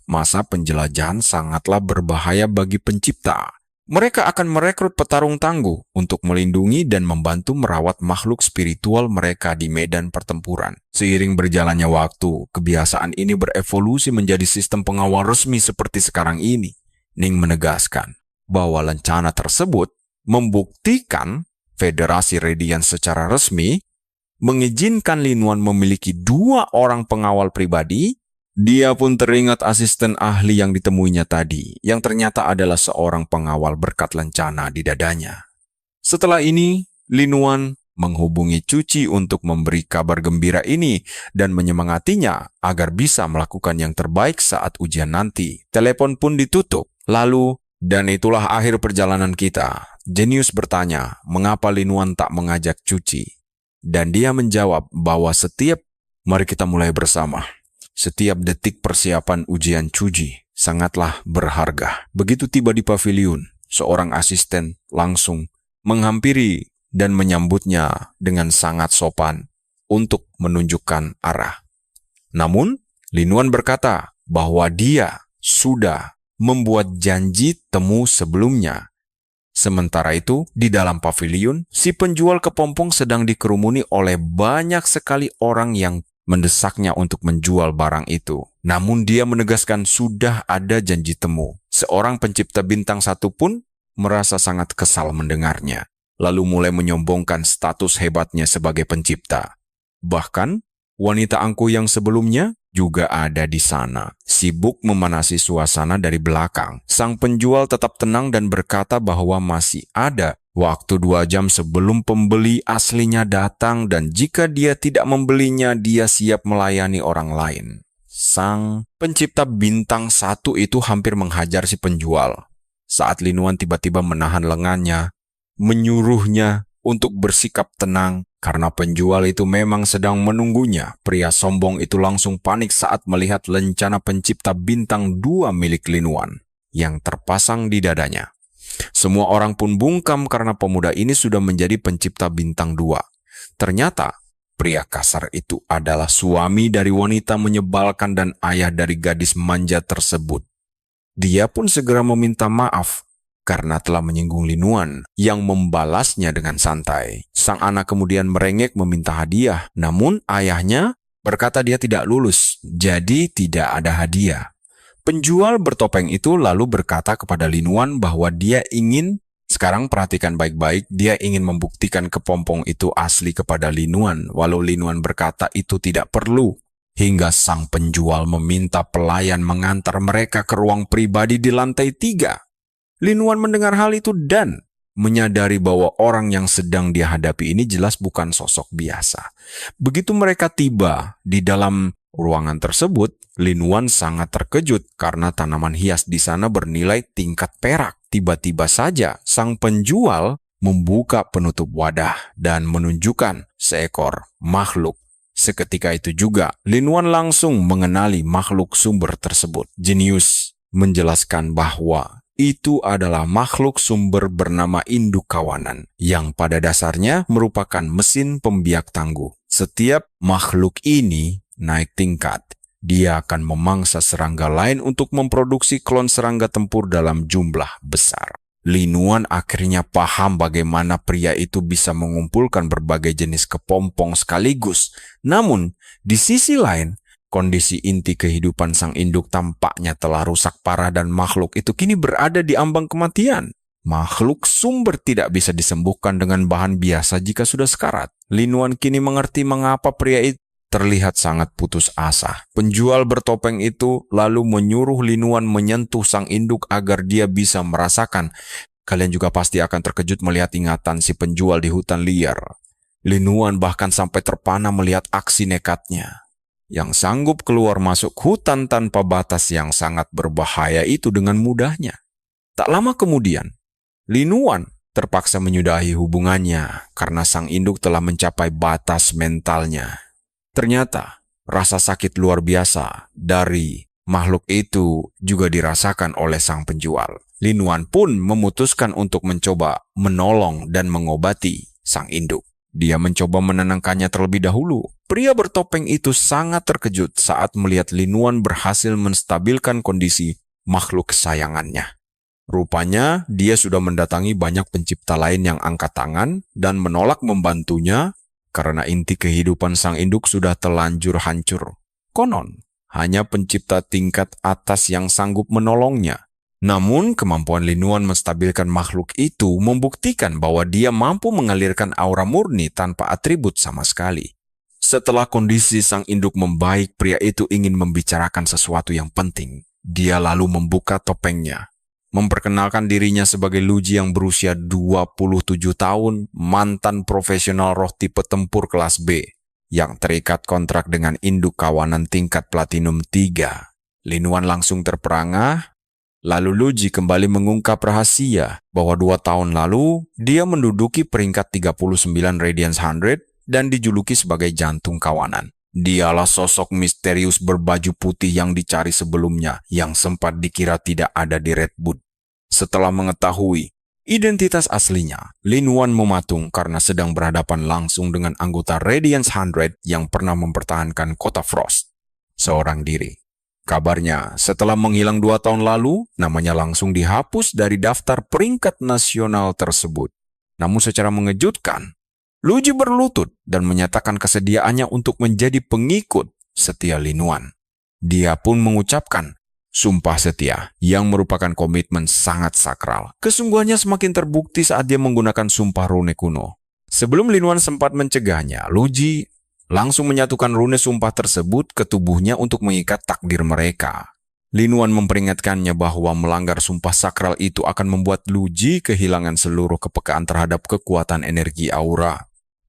Masa penjelajahan sangatlah berbahaya bagi pencipta. Mereka akan merekrut petarung tangguh untuk melindungi dan membantu merawat makhluk spiritual mereka di medan pertempuran. Seiring berjalannya waktu, kebiasaan ini berevolusi menjadi sistem pengawal resmi seperti sekarang ini. Ning menegaskan bahwa lencana tersebut membuktikan Federasi Radiant secara resmi mengizinkan Lin Wan memiliki 2 orang pengawal pribadi. Dia pun teringat asisten ahli yang ditemuinya tadi, yang ternyata adalah seorang pengawal berkat lencana di dadanya. Setelah ini, Lin Wan menghubungi Cuci untuk memberi kabar gembira ini dan menyemangatinya agar bisa melakukan yang terbaik saat ujian nanti. Telepon pun ditutup. Lalu, dan itulah akhir perjalanan kita. Jenius bertanya, mengapa Lin Wan tak mengajak Cuci? Dan dia menjawab bahwa mari kita mulai bersama. Setiap detik persiapan ujian Cuji sangatlah berharga. Begitu tiba di paviliun, seorang asisten langsung menghampiri dan menyambutnya dengan sangat sopan untuk menunjukkan arah. Namun, Lin Wan berkata bahwa dia sudah membuat janji temu sebelumnya. Sementara itu, di dalam paviliun, si penjual kepompong sedang dikerumuni oleh banyak sekali orang yang mendesaknya untuk menjual barang itu. Namun dia menegaskan sudah ada janji temu. Seorang pencipta bintang 1 pun merasa sangat kesal mendengarnya, lalu mulai menyombongkan status hebatnya sebagai pencipta. Bahkan, wanita angkuh yang sebelumnya juga ada di sana, sibuk memanasi suasana dari belakang. Sang penjual tetap tenang dan berkata bahwa masih ada waktu 2 jam sebelum pembeli aslinya datang dan jika dia tidak membelinya, dia siap melayani orang lain. Sang pencipta bintang 1 itu hampir menghajar si penjual. Saat Lin Wan tiba-tiba menahan lengannya, menyuruhnya untuk bersikap tenang karena penjual itu memang sedang menunggunya. Pria sombong itu langsung panik saat melihat lencana pencipta bintang 2 milik Lin Wan yang terpasang di dadanya. Semua orang pun bungkam karena pemuda ini sudah menjadi pencipta bintang 2. Ternyata, pria kasar itu adalah suami dari wanita menyebalkan dan ayah dari gadis manja tersebut. Dia pun segera meminta maaf karena telah menyinggung Lin Wan yang membalasnya dengan santai. Sang anak kemudian merengek meminta hadiah, namun ayahnya berkata dia tidak lulus, jadi tidak ada hadiah. Penjual bertopeng itu lalu berkata kepada Lin Wan bahwa dia ingin, sekarang perhatikan baik-baik, dia ingin membuktikan kepompong itu asli kepada Lin Wan, walau Lin Wan berkata itu tidak perlu. Hingga sang penjual meminta pelayan mengantar mereka ke ruang pribadi di lantai 3. Lin Wan mendengar hal itu dan menyadari bahwa orang yang sedang dia hadapi ini jelas bukan sosok biasa. Begitu mereka tiba di dalam ruangan tersebut, Lin Wan sangat terkejut karena tanaman hias di sana bernilai tingkat perak. Tiba-tiba saja sang penjual membuka penutup wadah dan menunjukkan seekor makhluk. Seketika itu juga, Lin Wan langsung mengenali makhluk sumber tersebut. Jenius menjelaskan bahwa itu adalah makhluk sumber bernama induk kawanan, yang pada dasarnya merupakan mesin pembiak tangguh. Setiap makhluk ini naik tingkat. Dia akan memangsa serangga lain untuk memproduksi klon serangga tempur dalam jumlah besar. Lin Wan akhirnya paham bagaimana pria itu bisa mengumpulkan berbagai jenis kepompong sekaligus. Namun, di sisi lain, kondisi inti kehidupan sang induk tampaknya telah rusak parah dan makhluk itu kini berada di ambang kematian. Makhluk sumber tidak bisa disembuhkan dengan bahan biasa jika sudah sekarat. Lin Wan kini mengerti mengapa pria itu terlihat sangat putus asa. Penjual bertopeng itu lalu menyuruh Lin Wan menyentuh sang induk agar dia bisa merasakan. Kalian juga pasti akan terkejut melihat ingatan si penjual di hutan liar. Linuan bahkan sampai terpana melihat aksi nekatnya, yang sanggup keluar masuk hutan tanpa batas yang sangat berbahaya itu dengan mudahnya. Tak lama kemudian, Linuan terpaksa menyudahi hubungannya karena sang induk telah mencapai batas mentalnya. Ternyata, rasa sakit luar biasa dari makhluk itu juga dirasakan oleh sang penjual. Linuan pun memutuskan untuk mencoba menolong dan mengobati sang induk. Dia mencoba menenangkannya terlebih dahulu. Pria bertopeng itu sangat terkejut saat melihat Linuan berhasil menstabilkan kondisi makhluk kesayangannya. Rupanya, dia sudah mendatangi banyak pencipta lain yang angkat tangan dan menolak membantunya karena inti kehidupan sang induk sudah terlanjur hancur. Konon, hanya pencipta tingkat atas yang sanggup menolongnya. Namun, kemampuan Linuan menstabilkan makhluk itu membuktikan bahwa dia mampu mengalirkan aura murni tanpa atribut sama sekali. Setelah kondisi sang induk membaik, pria itu ingin membicarakan sesuatu yang penting. Dia lalu membuka topengnya, memperkenalkan dirinya sebagai Luji yang berusia 27 tahun, mantan profesional roh tipe tempur kelas B, yang terikat kontrak dengan induk kawanan tingkat Platinum 3. Linuan langsung terperangah. Lalu Luji kembali mengungkap rahasia bahwa 2 tahun lalu dia menduduki peringkat 39 Radiance 100 dan dijuluki sebagai jantung kawanan. Dialah sosok misterius berbaju putih yang dicari sebelumnya yang sempat dikira tidak ada di Redwood. Setelah mengetahui identitas aslinya, Linuan mematung karena sedang berhadapan langsung dengan anggota Radiance 100 yang pernah mempertahankan kota Frost seorang diri. Kabarnya, setelah menghilang 2 tahun lalu, namanya langsung dihapus dari daftar peringkat nasional tersebut. Namun secara mengejutkan, Luji berlutut dan menyatakan kesediaannya untuk menjadi pengikut setia Linuan. Dia pun mengucapkan sumpah setia yang merupakan komitmen sangat sakral. Kesungguhannya semakin terbukti saat dia menggunakan sumpah rune kuno. Sebelum Linuan sempat mencegahnya, Luji langsung menyatukan rune sumpah tersebut ke tubuhnya untuk mengikat takdir mereka. Linuan memperingatkannya bahwa melanggar sumpah sakral itu akan membuat Luji kehilangan seluruh kepekaan terhadap kekuatan energi aura.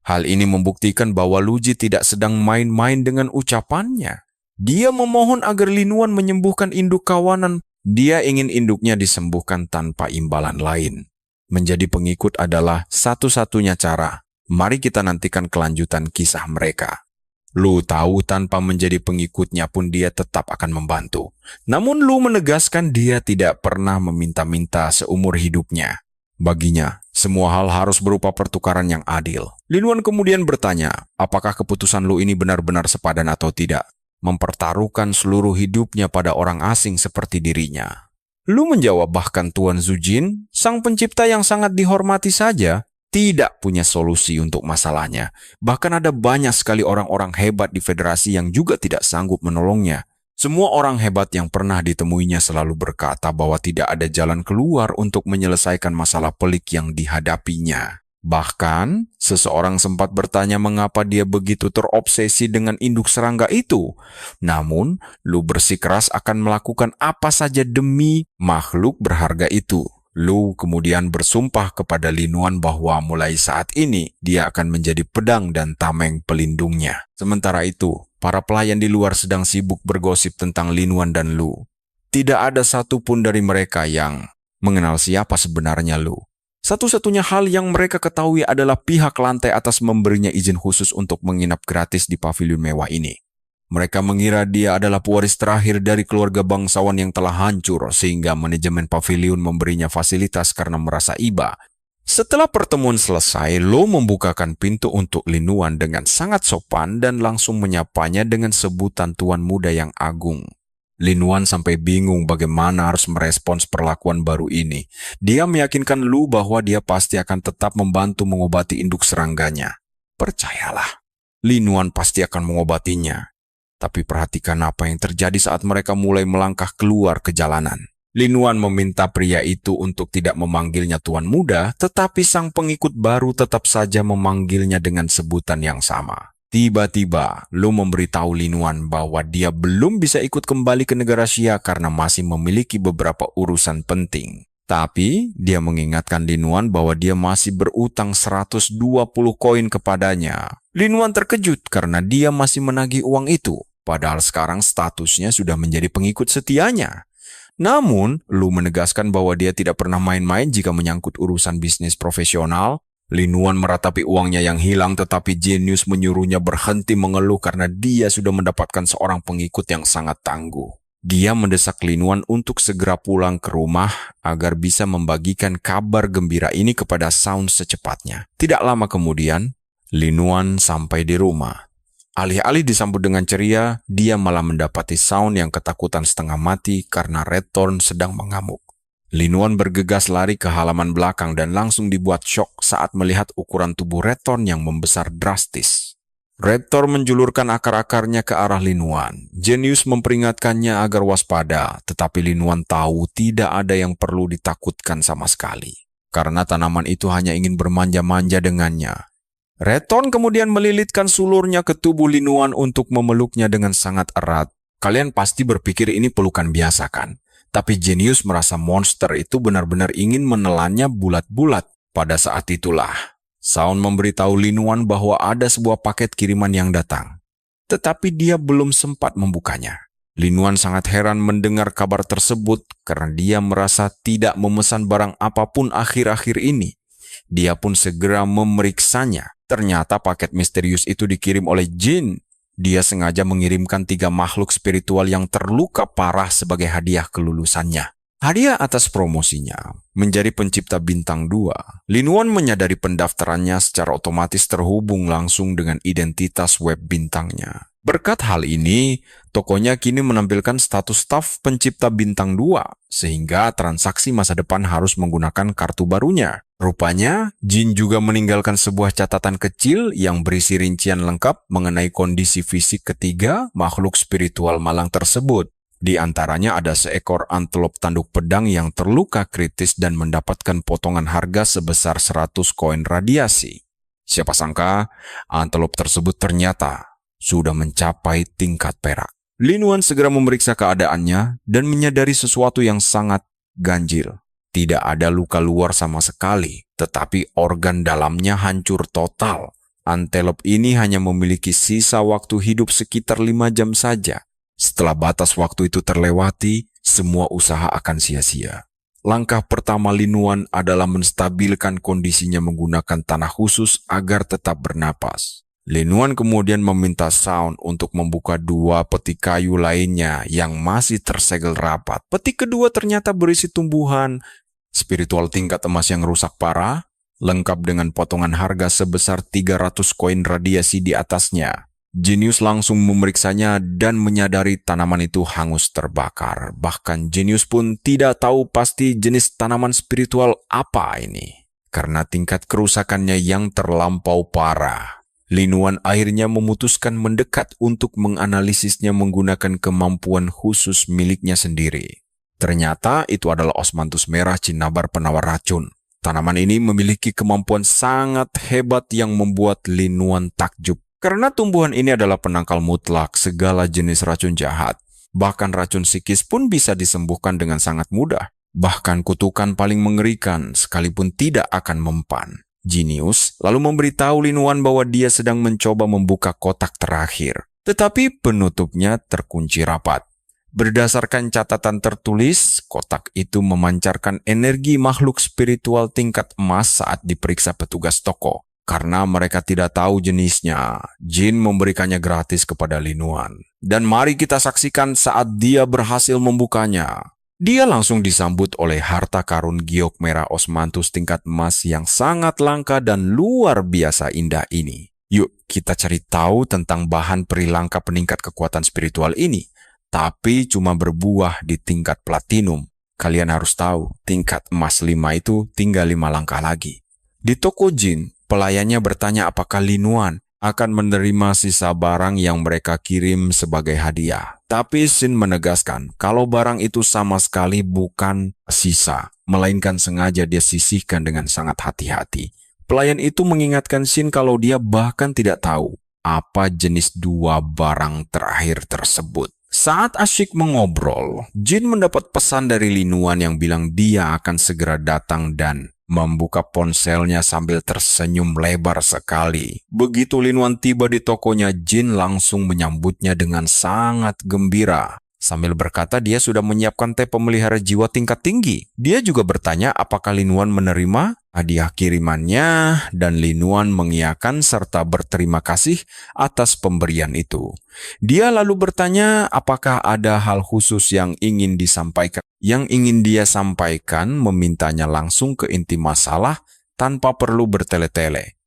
Hal ini membuktikan bahwa Luji tidak sedang main-main dengan ucapannya. Dia memohon agar Linuan menyembuhkan induk kawanan. Dia ingin induknya disembuhkan tanpa imbalan lain. Menjadi pengikut adalah satu-satunya cara. Mari kita nantikan kelanjutan kisah mereka. Lu tahu tanpa menjadi pengikutnya pun dia tetap akan membantu. Namun Lu menegaskan dia tidak pernah meminta-minta seumur hidupnya. Baginya, semua hal harus berupa pertukaran yang adil. Linuan kemudian bertanya, apakah keputusan Lu ini benar-benar sepadan atau tidak? Mempertaruhkan seluruh hidupnya pada orang asing seperti dirinya. Lu menjawab bahkan Tuan Zujin, sang pencipta yang sangat dihormati saja, tidak punya solusi untuk masalahnya. Bahkan ada banyak sekali orang-orang hebat di federasi yang juga tidak sanggup menolongnya. Semua orang hebat yang pernah ditemuinya selalu berkata bahwa tidak ada jalan keluar untuk menyelesaikan masalah pelik yang dihadapinya. Bahkan, seseorang sempat bertanya mengapa dia begitu terobsesi dengan induk serangga itu. Namun, Lu bersikeras akan melakukan apa saja demi makhluk berharga itu. Lu kemudian bersumpah kepada Linuan bahwa mulai saat ini dia akan menjadi pedang dan tameng pelindungnya. Sementara itu, para pelayan di luar sedang sibuk bergosip tentang Linuan dan Lu. Tidak ada satupun dari mereka yang mengenal siapa sebenarnya Lu. Satu-satunya hal yang mereka ketahui adalah pihak lantai atas memberinya izin khusus untuk menginap gratis di pavilion mewah ini. Mereka mengira dia adalah pewaris terakhir dari keluarga bangsawan yang telah hancur sehingga manajemen pavilion memberinya fasilitas karena merasa iba. Setelah pertemuan selesai, Lo membukakan pintu untuk Linuan dengan sangat sopan dan langsung menyapanya dengan sebutan Tuan Muda yang Agung. Linuan sampai bingung bagaimana harus merespons perlakuan baru ini. Dia meyakinkan Lu bahwa dia pasti akan tetap membantu mengobati induk serangganya. Percayalah, Linuan pasti akan mengobatinya. Tapi perhatikan apa yang terjadi saat mereka mulai melangkah keluar ke jalanan. Linuan meminta pria itu untuk tidak memanggilnya Tuan Muda, tetapi sang pengikut baru tetap saja memanggilnya dengan sebutan yang sama. Tiba-tiba, Lu memberitahu Linuan bahwa dia belum bisa ikut kembali ke negara Xia karena masih memiliki beberapa urusan penting. Tapi dia mengingatkan Lin Wan bahwa dia masih berutang 120 koin kepadanya. Lin Wan terkejut karena dia masih menagih uang itu, padahal sekarang statusnya sudah menjadi pengikut setianya. Namun, Lu menegaskan bahwa dia tidak pernah main-main jika menyangkut urusan bisnis profesional. Lin Wan meratapi uangnya yang hilang, tetapi Jenius menyuruhnya berhenti mengeluh karena dia sudah mendapatkan seorang pengikut yang sangat tangguh. Dia mendesak Lin Wan untuk segera pulang ke rumah agar bisa membagikan kabar gembira ini kepada Sound secepatnya. Tidak lama kemudian, Lin Wan sampai di rumah. Alih-alih disambut dengan ceria, dia malah mendapati Sound yang ketakutan setengah mati karena Red Thorn sedang mengamuk. Lin Wan bergegas lari ke halaman belakang dan langsung dibuat syok saat melihat ukuran tubuh Red Thorn yang membesar drastis. Red Thorn menjulurkan akar-akarnya ke arah Lin Wan. Jenius memperingatkannya agar waspada, tetapi Lin Wan tahu tidak ada yang perlu ditakutkan sama sekali, karena tanaman itu hanya ingin bermanja-manja dengannya. Red Thorn kemudian melilitkan sulurnya ke tubuh Lin Wan untuk memeluknya dengan sangat erat. Kalian pasti berpikir ini pelukan biasa kan? Tapi Jenius merasa monster itu benar-benar ingin menelannya bulat-bulat. Pada saat itulah, Sound memberitahu Lin Wan bahwa ada sebuah paket kiriman yang datang. Tetapi dia belum sempat membukanya. Lin Wan sangat heran mendengar kabar tersebut karena dia merasa tidak memesan barang apapun akhir-akhir ini. Dia pun segera memeriksanya. Ternyata paket misterius itu dikirim oleh Jin. Dia sengaja mengirimkan 3 makhluk spiritual yang terluka parah sebagai hadiah kelulusannya. Hadiah atas promosinya menjadi pencipta bintang 2. Lin Wan menyadari pendaftarannya secara otomatis terhubung langsung dengan identitas web bintangnya. Berkat hal ini, tokonya kini menampilkan status staf pencipta bintang 2, sehingga transaksi masa depan harus menggunakan kartu barunya. Rupanya, Jin juga meninggalkan sebuah catatan kecil yang berisi rincian lengkap mengenai kondisi fisik ketiga makhluk spiritual malang tersebut. Di antaranya ada seekor antelop tanduk pedang yang terluka kritis dan mendapatkan potongan harga sebesar 100 koin radiasi. Siapa sangka, antelop tersebut ternyata sudah mencapai tingkat perak. Lin Wan segera memeriksa keadaannya dan menyadari sesuatu yang sangat ganjil. Tidak ada luka luar sama sekali, tetapi organ dalamnya hancur total. Antelop ini hanya memiliki sisa waktu hidup sekitar 5 jam saja. Setelah batas waktu itu terlewati, semua usaha akan sia-sia. Langkah pertama Lin Wan adalah menstabilkan kondisinya menggunakan tanah khusus agar tetap bernapas. Lin Wan kemudian meminta Sound untuk membuka 2 peti kayu lainnya yang masih tersegel rapat. Peti kedua ternyata berisi tumbuhan spiritual tingkat emas yang rusak parah, lengkap dengan potongan harga sebesar 300 koin radiasi di atasnya. Jenius langsung memeriksanya dan menyadari tanaman itu hangus terbakar. Bahkan Jenius pun tidak tahu pasti jenis tanaman spiritual apa ini, karena tingkat kerusakannya yang terlampau parah. Lin Wan akhirnya memutuskan mendekat untuk menganalisisnya menggunakan kemampuan khusus miliknya sendiri. Ternyata itu adalah osmanthus merah cinnabar penawar racun. Tanaman ini memiliki kemampuan sangat hebat yang membuat Lin Wan takjub. Karena tumbuhan ini adalah penangkal mutlak segala jenis racun jahat. Bahkan racun psikis pun bisa disembuhkan dengan sangat mudah. Bahkan kutukan paling mengerikan sekalipun tidak akan mempan. Jenius lalu memberitahu Lin Wan bahwa dia sedang mencoba membuka kotak terakhir. Tetapi penutupnya terkunci rapat. Berdasarkan catatan tertulis, kotak itu memancarkan energi makhluk spiritual tingkat emas saat diperiksa petugas toko. Karena mereka tidak tahu jenisnya, Jin memberikannya gratis kepada Lin Wan. Dan mari kita saksikan saat dia berhasil membukanya. Dia langsung disambut oleh harta karun giok merah osmanthus tingkat emas yang sangat langka dan luar biasa indah ini. Yuk kita cari tahu tentang bahan perilangka peningkat kekuatan spiritual ini. Tapi cuma berbuah di tingkat platinum. Kalian harus tahu, tingkat emas 5 itu tinggal 5 langkah lagi. Di toko Jin, pelayannya bertanya apakah Lin Wan akan menerima sisa barang yang mereka kirim sebagai hadiah. Tapi Shin menegaskan kalau barang itu sama sekali bukan sisa, melainkan sengaja dia sisihkan dengan sangat hati-hati. Pelayan itu mengingatkan Shin kalau dia bahkan tidak tahu apa jenis 2 barang terakhir tersebut. Saat asyik mengobrol, Jin mendapat pesan dari Linuan yang bilang dia akan segera datang dan membuka ponselnya sambil tersenyum lebar sekali. Begitu Linuan tiba di tokonya, Jin langsung menyambutnya dengan sangat gembira. Sambil berkata dia sudah menyiapkan teh pemelihara jiwa tingkat tinggi. Dia juga bertanya apakah Linuan menerima hadiah kirimannya, dan Linuan mengiyakan serta berterima kasih atas pemberian itu. Dia lalu bertanya apakah ada hal khusus yang ingin disampaikan. Yang ingin dia sampaikan memintanya langsung ke inti masalah tanpa perlu bertele-tele.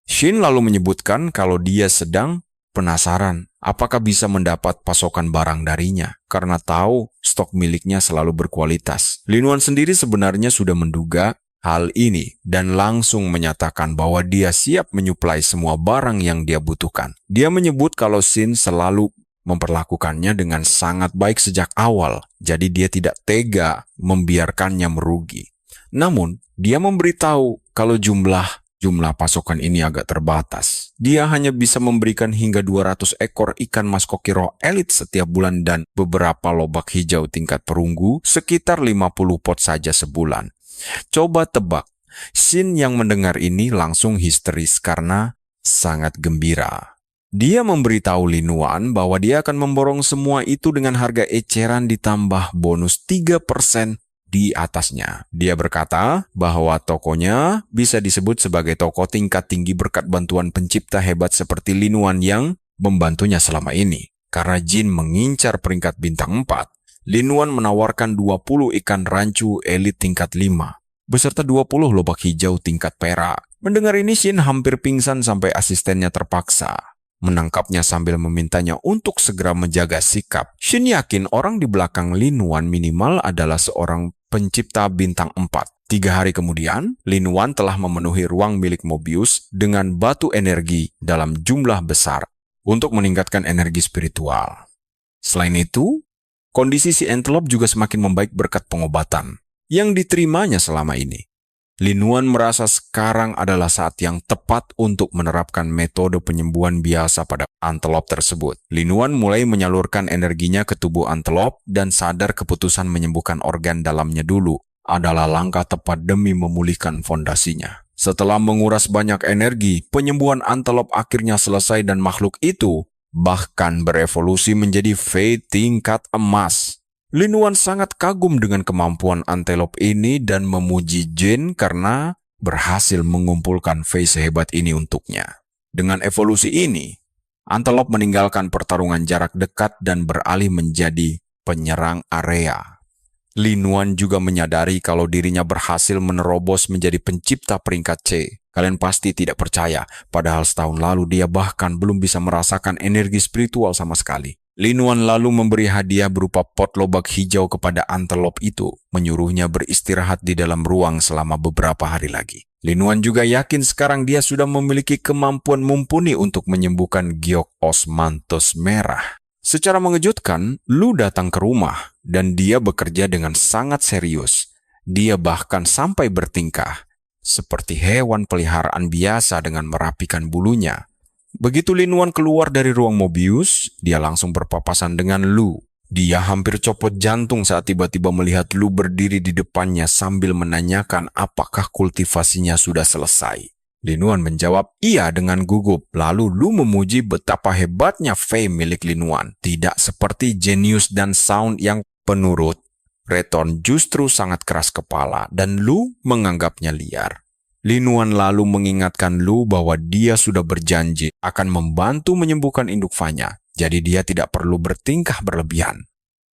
Shin lalu menyebutkan kalau dia sedang penasaran apakah bisa mendapat pasokan barang darinya, karena tahu stok miliknya selalu berkualitas. Linuan sendiri sebenarnya sudah menduga hal ini dan langsung menyatakan bahwa dia siap menyuplai semua barang yang dia butuhkan. Dia menyebut kalau Shin selalu memperlakukannya dengan sangat baik sejak awal, jadi dia tidak tega membiarkannya merugi. Namun, dia memberitahu kalau jumlah pasokan ini agak terbatas. Dia hanya bisa memberikan hingga 200 ekor ikan mas kokiro elit setiap bulan dan beberapa lobak hijau tingkat perunggu sekitar 50 pot saja sebulan. Coba tebak, Shin yang mendengar ini langsung histeris karena sangat gembira. Dia memberitahu Linuan bahwa dia akan memborong semua itu dengan harga eceran ditambah bonus 3% di atasnya. Dia berkata bahwa tokonya bisa disebut sebagai toko tingkat tinggi berkat bantuan pencipta hebat seperti Linuan yang membantunya selama ini. Karena Jin mengincar peringkat bintang 4, Linuan menawarkan 20 ikan rancu elit tingkat 5, beserta 20 lobak hijau tingkat perak. Mendengar ini Shin hampir pingsan sampai asistennya terpaksa menangkapnya sambil memintanya untuk segera menjaga sikap. Shin yakin orang di belakang Linuan minimal adalah seorang pencipta bintang 4. 3 hari kemudian, Linuan telah memenuhi ruang milik Mobius dengan batu energi dalam jumlah besar untuk meningkatkan energi spiritual. Selain itu, kondisi si Antelope juga semakin membaik berkat pengobatan yang diterimanya selama ini. Linuan merasa sekarang adalah saat yang tepat untuk menerapkan metode penyembuhan biasa pada antelop tersebut. Linuan mulai menyalurkan energinya ke tubuh antelop dan sadar keputusan menyembuhkan organ dalamnya dulu adalah langkah tepat demi memulihkan fondasinya. Setelah menguras banyak energi, penyembuhan antelop akhirnya selesai dan makhluk itu bahkan berevolusi menjadi Fey tingkat emas. Linuan sangat kagum dengan kemampuan antelop ini dan memuji Jin karena berhasil mengumpulkan Fey sehebat ini untuknya. Dengan evolusi ini, antelop meninggalkan pertarungan jarak dekat dan beralih menjadi penyerang area. Linuan juga menyadari kalau dirinya berhasil menerobos menjadi pencipta peringkat C. Kalian pasti tidak percaya, padahal setahun lalu dia bahkan belum bisa merasakan energi spiritual sama sekali. Linuan lalu memberi hadiah berupa pot lobak hijau kepada antelop itu, menyuruhnya beristirahat di dalam ruang selama beberapa hari lagi. Linuan juga yakin sekarang dia sudah memiliki kemampuan mumpuni untuk menyembuhkan giok osmanthus merah. Secara mengejutkan, Lu datang ke rumah dan dia bekerja dengan sangat serius. Dia bahkan sampai bertingkah seperti hewan peliharaan biasa dengan merapikan bulunya. Begitu Linuan keluar dari ruang Mobius, dia langsung berpapasan dengan Lu. Dia hampir copot jantung saat tiba-tiba melihat Lu berdiri di depannya sambil menanyakan apakah kultivasinya sudah selesai. Linuan menjawab iya dengan gugup. Lalu Lu memuji betapa hebatnya Fey milik Linuan. Tidak seperti Genius dan Sound yang penurut, Return justru sangat keras kepala dan Lu menganggapnya liar. Linuan lalu mengingatkan Lu bahwa dia sudah berjanji akan membantu menyembuhkan induk Fanya, jadi dia tidak perlu bertingkah berlebihan.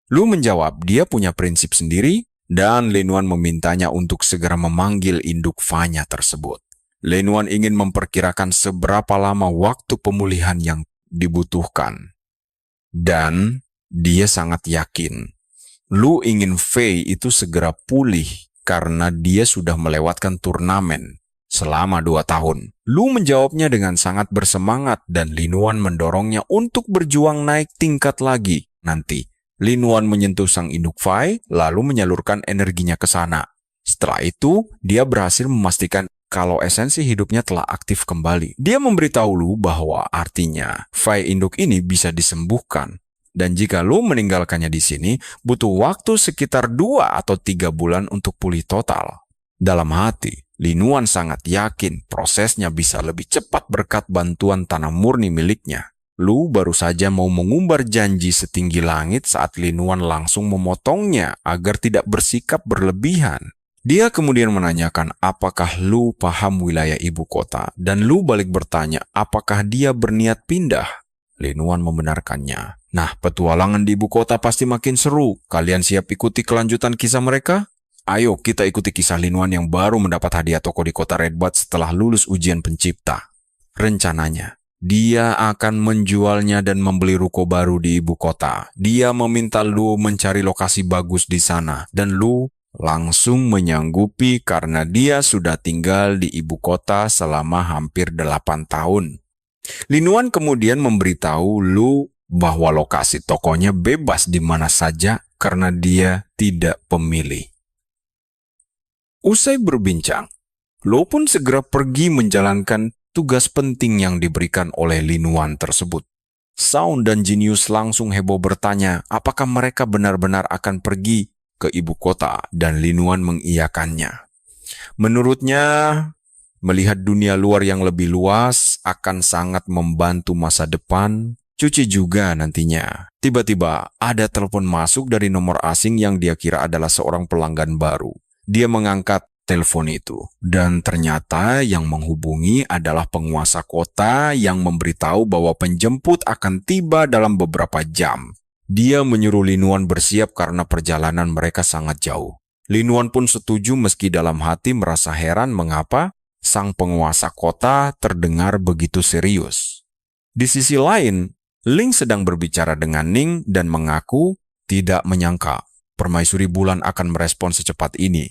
Lu menjawab dia punya prinsip sendiri dan Linuan memintanya untuk segera memanggil induk Fanya tersebut. Linuan ingin memperkirakan seberapa lama waktu pemulihan yang dibutuhkan. Dan dia sangat yakin Lu ingin Fei itu segera pulih karena dia sudah melewatkan turnamen selama 2 tahun. Lu menjawabnya dengan sangat bersemangat dan Linuan mendorongnya untuk berjuang naik tingkat lagi. Nanti, Linuan menyentuh sang induk Fei lalu menyalurkan energinya ke sana. Setelah itu, dia berhasil memastikan kalau esensi hidupnya telah aktif kembali. Dia memberitahu Lu bahwa artinya Fei induk ini bisa disembuhkan. Dan jika Lu meninggalkannya di sini, butuh waktu sekitar 2 atau 3 bulan untuk pulih total. Dalam hati, Linuan sangat yakin prosesnya bisa lebih cepat berkat bantuan tanah murni miliknya. Lu baru saja mau mengumbar janji setinggi langit saat Linuan langsung memotongnya agar tidak bersikap berlebihan. Dia kemudian menanyakan apakah Lu paham wilayah ibu kota, dan Lu balik bertanya apakah dia berniat pindah. Linuan membenarkannya. Nah, petualangan di ibu kota pasti makin seru. Kalian siap ikuti kelanjutan kisah mereka? Ayo kita ikuti kisah Linuan yang baru mendapat hadiah toko di kota Redbud setelah lulus ujian pencipta. Rencananya, dia akan menjualnya dan membeli ruko baru di ibu kota. Dia meminta Lu mencari lokasi bagus di sana, dan Lu langsung menyanggupi karena dia sudah tinggal di ibu kota selama hampir 8 tahun. Linuan kemudian memberitahu Lu bahwa lokasi tokonya bebas di mana saja karena dia tidak pemilih. Usai berbincang, Lu pun segera pergi menjalankan tugas penting yang diberikan oleh Linuan tersebut. Sound dan Genius langsung heboh bertanya apakah mereka benar-benar akan pergi ke ibu kota, dan Linuan mengiyakannya. Menurutnya, melihat dunia luar yang lebih luas akan sangat membantu masa depan Cuci juga nantinya. Tiba-tiba ada telepon masuk dari nomor asing yang dia kira adalah seorang pelanggan baru. Dia mengangkat telepon itu, dan ternyata yang menghubungi adalah penguasa kota yang memberitahu bahwa penjemput akan tiba dalam beberapa jam. Dia menyuruh Linuan bersiap karena perjalanan mereka sangat jauh. Linuan pun setuju meski dalam hati merasa heran mengapa sang penguasa kota terdengar begitu serius. Di sisi lain, Ling sedang berbicara dengan Ning dan mengaku tidak menyangka Permaisuri Bulan akan merespon secepat ini.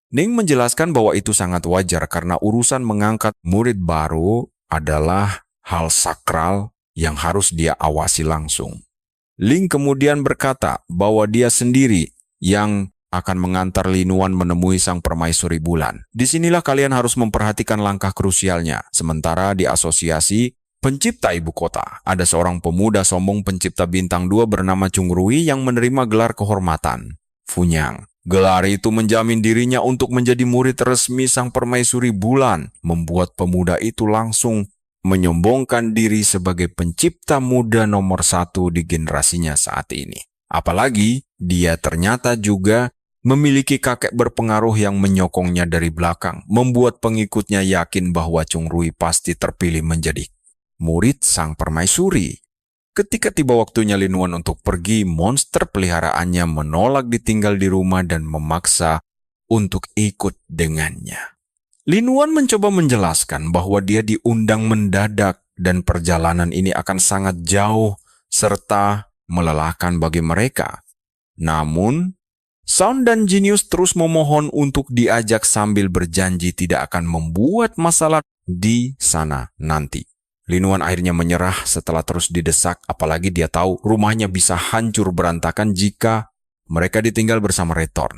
Ning menjelaskan bahwa itu sangat wajar karena urusan mengangkat murid baru adalah hal sakral yang harus dia awasi langsung. Ling kemudian berkata bahwa dia sendiri yang akan mengantar Linuan menemui sang Permaisuri Bulan. Disinilah kalian harus memperhatikan langkah krusialnya. Sementara di asosiasi pencipta ibu kota, ada seorang pemuda sombong pencipta bintang 2 bernama Chung Rui yang menerima gelar kehormatan, Funyang. Gelar itu menjamin dirinya untuk menjadi murid resmi sang Permaisuri Bulan, membuat pemuda itu langsung menyombongkan diri sebagai pencipta muda nomor 1 di generasinya saat ini. Apalagi, dia ternyata juga memiliki kakek berpengaruh yang menyokongnya dari belakang, membuat pengikutnya yakin bahwa Chung Rui pasti terpilih menjadi murid sang permaisuri. Ketika tiba waktunya Linuan untuk pergi, monster peliharaannya menolak ditinggal di rumah dan memaksa untuk ikut dengannya. Linuan mencoba menjelaskan bahwa dia diundang mendadak dan perjalanan ini akan sangat jauh serta melelahkan bagi mereka. Namun, Sound dan Genius terus memohon untuk diajak sambil berjanji tidak akan membuat masalah di sana nanti. Linuan akhirnya menyerah setelah terus didesak, apalagi dia tahu rumahnya bisa hancur berantakan jika mereka ditinggal bersama Return.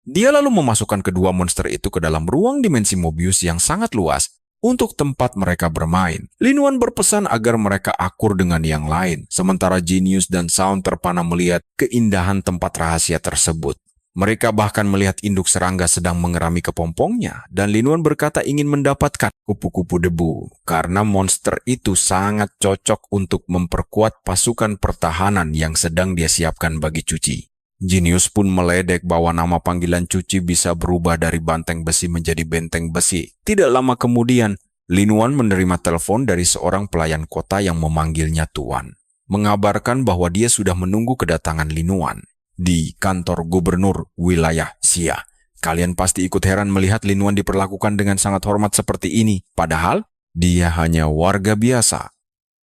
Dia lalu memasukkan kedua monster itu ke dalam ruang dimensi Mobius yang sangat luas untuk tempat mereka bermain. Linuan berpesan agar mereka akur dengan yang lain, sementara Genius dan Sound terpana melihat keindahan tempat rahasia tersebut. Mereka bahkan melihat induk serangga sedang mengerami kepompongnya, dan Linuan berkata ingin mendapatkan kupu-kupu debu, karena monster itu sangat cocok untuk memperkuat pasukan pertahanan yang sedang dia siapkan bagi Cuci. Genius pun meledek bahwa nama panggilan Cuci bisa berubah dari banteng besi menjadi benteng besi. Tidak lama kemudian, Linuan menerima telepon dari seorang pelayan kota yang memanggilnya Tuan, mengabarkan bahwa dia sudah menunggu kedatangan Linuan di kantor gubernur wilayah Xia. Kalian pasti ikut heran melihat Linuan diperlakukan dengan sangat hormat seperti ini, padahal dia hanya warga biasa.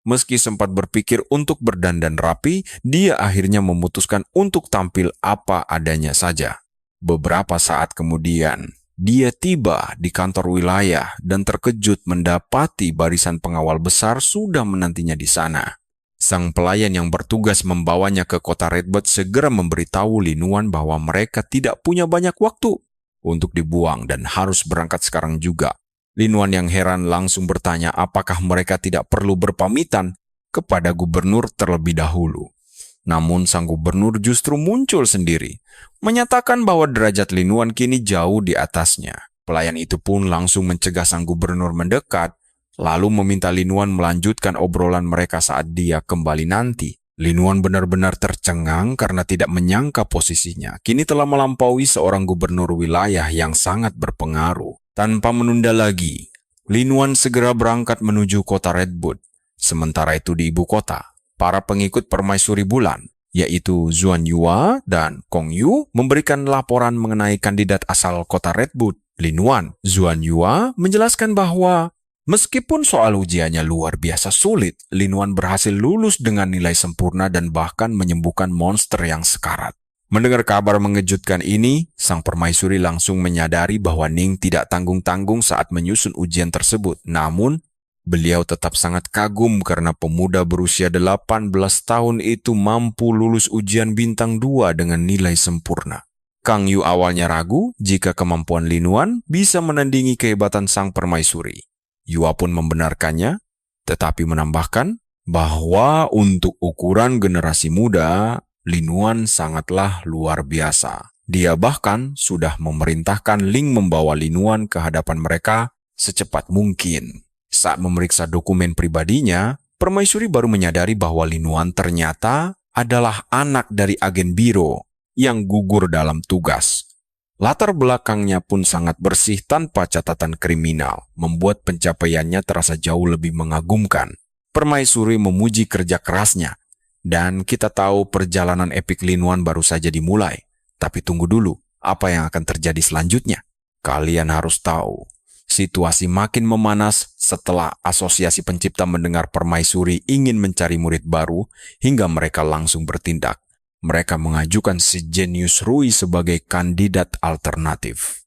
Meski sempat berpikir untuk berdandan rapi, dia akhirnya memutuskan untuk tampil apa adanya saja. Beberapa saat kemudian, dia tiba di kantor wilayah dan terkejut mendapati barisan pengawal besar sudah menantinya di sana. Sang pelayan yang bertugas membawanya ke kota Redbud segera memberitahu Linuan bahwa mereka tidak punya banyak waktu untuk dibuang dan harus berangkat sekarang juga. Linuan yang heran langsung bertanya apakah mereka tidak perlu berpamitan kepada gubernur terlebih dahulu. Namun sang gubernur justru muncul sendiri, menyatakan bahwa derajat Lin Yuan kini jauh di atasnya. Pelayan itu pun langsung mencegah sang gubernur mendekat, lalu meminta Lin Yuan melanjutkan obrolan mereka saat dia kembali nanti. Lin Yuan benar-benar tercengang karena tidak menyangka posisinya kini telah melampaui seorang gubernur wilayah yang sangat berpengaruh. Tanpa menunda lagi, Lin Yuan segera berangkat menuju kota Redwood. Sementara itu di ibu kota, para pengikut permaisuri bulan, yaitu Xuan Yua dan Kong Yu, memberikan laporan mengenai kandidat asal kota Redwood, Lin Yuan. Xuan Yua menjelaskan bahwa meskipun soal ujiannya luar biasa sulit, Lin Yuan berhasil lulus dengan nilai sempurna dan bahkan menyembuhkan monster yang sekarat. Mendengar kabar mengejutkan ini, sang permaisuri langsung menyadari bahwa Ning tidak tanggung-tanggung saat menyusun ujian tersebut. Namun, beliau tetap sangat kagum karena pemuda berusia 18 tahun itu mampu lulus ujian bintang 2 dengan nilai sempurna. Kang Yu awalnya ragu jika kemampuan Lin Yuan bisa menandingi kehebatan sang permaisuri. Yua pun membenarkannya, tetapi menambahkan bahwa untuk ukuran generasi muda, Lin Yuan sangatlah luar biasa. Dia bahkan sudah memerintahkan Ling membawa Lin Yuan ke hadapan mereka secepat mungkin. Saat memeriksa dokumen pribadinya, permaisuri baru menyadari bahwa Lin Yuan ternyata adalah anak dari agen biro yang gugur dalam tugas. Latar belakangnya pun sangat bersih tanpa catatan kriminal, membuat pencapaiannya terasa jauh lebih mengagumkan. Permaisuri memuji kerja kerasnya, dan kita tahu perjalanan epik Lin Yuan baru saja dimulai. Tapi tunggu dulu, apa yang akan terjadi selanjutnya? Kalian harus tahu. Situasi makin memanas setelah Asosiasi Pencipta mendengar permaisuri ingin mencari murid baru hingga mereka langsung bertindak. Mereka mengajukan si jenius Rui sebagai kandidat alternatif.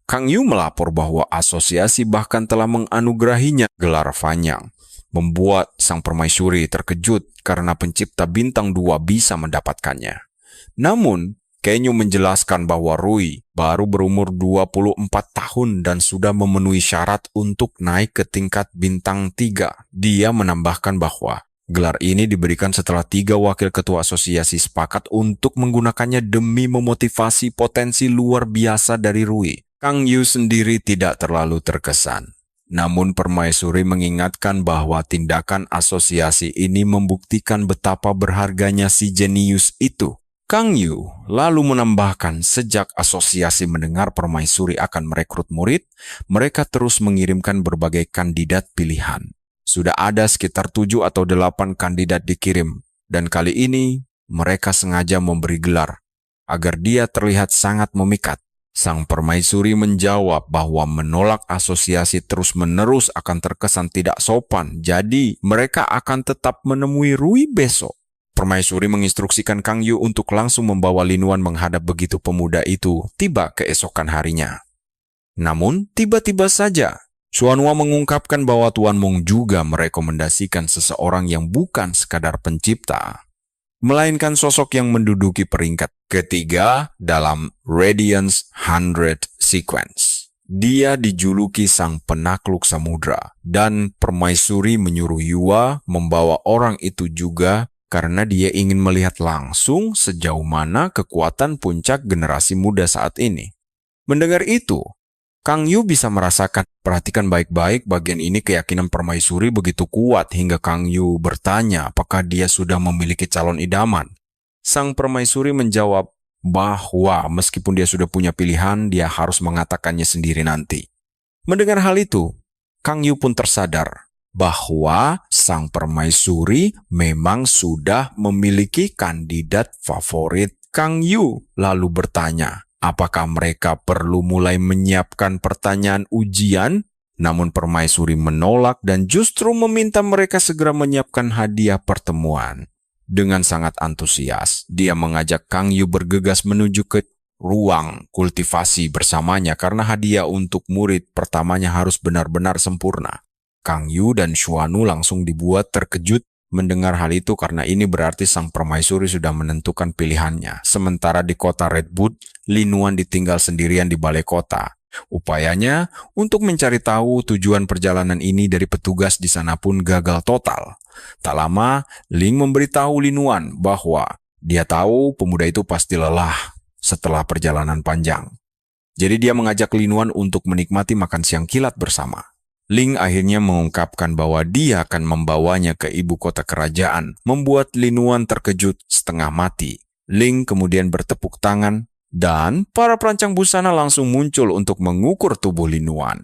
Kang Yu melapor bahwa asosiasi bahkan telah menganugerahinya gelar Fanyang, membuat sang permaisuri terkejut karena pencipta bintang 2 bisa mendapatkannya. Namun, Kenyu menjelaskan bahwa Rui baru berumur 24 tahun dan sudah memenuhi syarat untuk naik ke tingkat bintang 3. Dia menambahkan bahwa gelar ini diberikan setelah 3 wakil ketua asosiasi sepakat untuk menggunakannya demi memotivasi potensi luar biasa dari Rui. Kang Yu sendiri tidak terlalu terkesan. Namun permaisuri mengingatkan bahwa tindakan asosiasi ini membuktikan betapa berharganya si jenius itu. Kang Yu lalu menambahkan sejak asosiasi mendengar permaisuri akan merekrut murid, mereka terus mengirimkan berbagai kandidat pilihan. Sudah ada sekitar 7 atau 8 kandidat dikirim, dan kali ini mereka sengaja memberi gelar, agar dia terlihat sangat memikat. Sang permaisuri menjawab bahwa menolak asosiasi terus-menerus akan terkesan tidak sopan, jadi mereka akan tetap menemui Rui besok. Permaisuri menginstruksikan Kang Yu untuk langsung membawa Lin Yuan menghadap begitu pemuda itu tiba keesokan harinya. Namun, tiba-tiba saja, Xuanhua mengungkapkan bahwa Tuan Mong juga merekomendasikan seseorang yang bukan sekadar pencipta, melainkan sosok yang menduduki peringkat ketiga dalam Radiance 100 Sequence. Dia dijuluki sang penakluk samudra, dan permaisuri menyuruh Yua membawa orang itu juga karena dia ingin melihat langsung sejauh mana kekuatan puncak generasi muda saat ini. Mendengar itu, Kang Yu bisa merasakan, perhatikan baik-baik bagian ini keyakinan permaisuri begitu kuat hingga Kang Yu bertanya apakah dia sudah memiliki calon idaman. Sang permaisuri menjawab bahwa meskipun dia sudah punya pilihan, dia harus mengatakannya sendiri nanti. Mendengar hal itu, Kang Yu pun tersadar bahwa sang permaisuri memang sudah memiliki kandidat favorit. Kang Yu lalu bertanya, apakah mereka perlu mulai menyiapkan pertanyaan ujian? Namun permaisuri menolak dan justru meminta mereka segera menyiapkan hadiah pertemuan. Dengan sangat antusias, dia mengajak Kang Yu bergegas menuju ke ruang kultivasi bersamanya karena hadiah untuk murid pertamanya harus benar-benar sempurna. Kang Yu dan Xuanu langsung dibuat terkejut mendengar hal itu karena ini berarti sang permaisuri sudah menentukan pilihannya. Sementara di kota Redwood, Lin Yuan ditinggal sendirian di balai kota. Upayanya untuk mencari tahu tujuan perjalanan ini dari petugas di sana pun gagal total. Tak lama, Ling memberitahu Lin Yuan bahwa dia tahu pemuda itu pasti lelah setelah perjalanan panjang. Jadi dia mengajak Lin Yuan untuk menikmati makan siang kilat bersama. Ling akhirnya mengungkapkan bahwa dia akan membawanya ke ibu kota kerajaan, membuat Lin Yuan terkejut setengah mati. Ling kemudian bertepuk tangan, dan para perancang busana langsung muncul untuk mengukur tubuh Lin Yuan.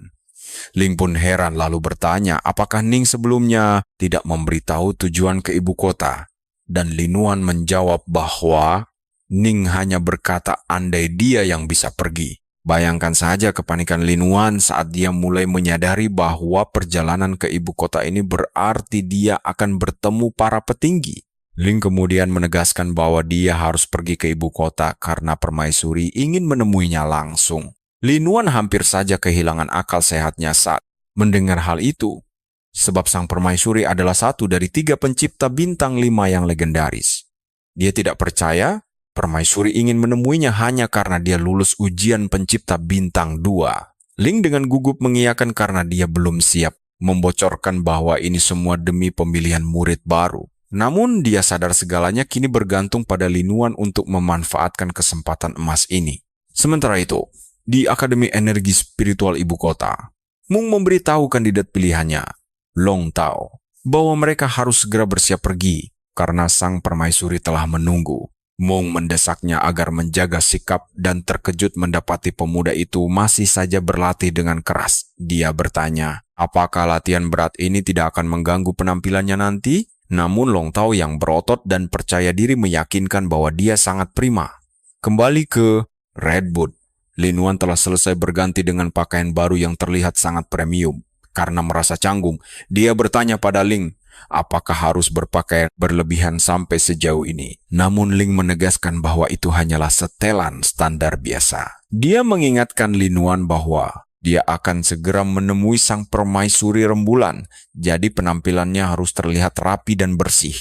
Ling pun heran lalu bertanya apakah Ning sebelumnya tidak memberitahu tujuan ke ibu kota. Dan Lin Yuan menjawab bahwa Ning hanya berkata andai dia yang bisa pergi. Bayangkan saja kepanikan Lin Yuan saat dia mulai menyadari bahwa perjalanan ke ibu kota ini berarti dia akan bertemu para petinggi. Ling kemudian menegaskan bahwa dia harus pergi ke ibu kota karena permaisuri ingin menemuinya langsung. Lin Yuan hampir saja kehilangan akal sehatnya saat mendengar hal itu, sebab sang permaisuri adalah satu dari 3 pencipta bintang 5 yang legendaris. Dia tidak percaya permaisuri ingin menemuinya hanya karena dia lulus ujian pencipta bintang 2. Ling dengan gugup mengiyakan karena dia belum siap membocorkan bahwa ini semua demi pemilihan murid baru. Namun dia sadar segalanya kini bergantung pada Lin Yuan untuk memanfaatkan kesempatan emas ini. Sementara itu, di Akademi Energi Spiritual Ibu Kota, Mung memberitahu kandidat pilihannya, Long Tao, bahwa mereka harus segera bersiap pergi karena sang permaisuri telah menunggu. Mung mendesaknya agar menjaga sikap dan terkejut mendapati pemuda itu masih saja berlatih dengan keras. Dia bertanya, apakah latihan berat ini tidak akan mengganggu penampilannya nanti? Namun Long Tao yang berotot dan percaya diri meyakinkan bahwa dia sangat prima. Kembali ke Red Boot. Lin Yuan telah selesai berganti dengan pakaian baru yang terlihat sangat premium. Karena merasa canggung, dia bertanya pada Ling, apakah harus berpakaian berlebihan sampai sejauh ini? Namun Ling menegaskan bahwa itu hanyalah setelan standar biasa. Dia mengingatkan Lin Yuan bahwa dia akan segera menemui sang permaisuri rembulan, jadi penampilannya harus terlihat rapi dan bersih.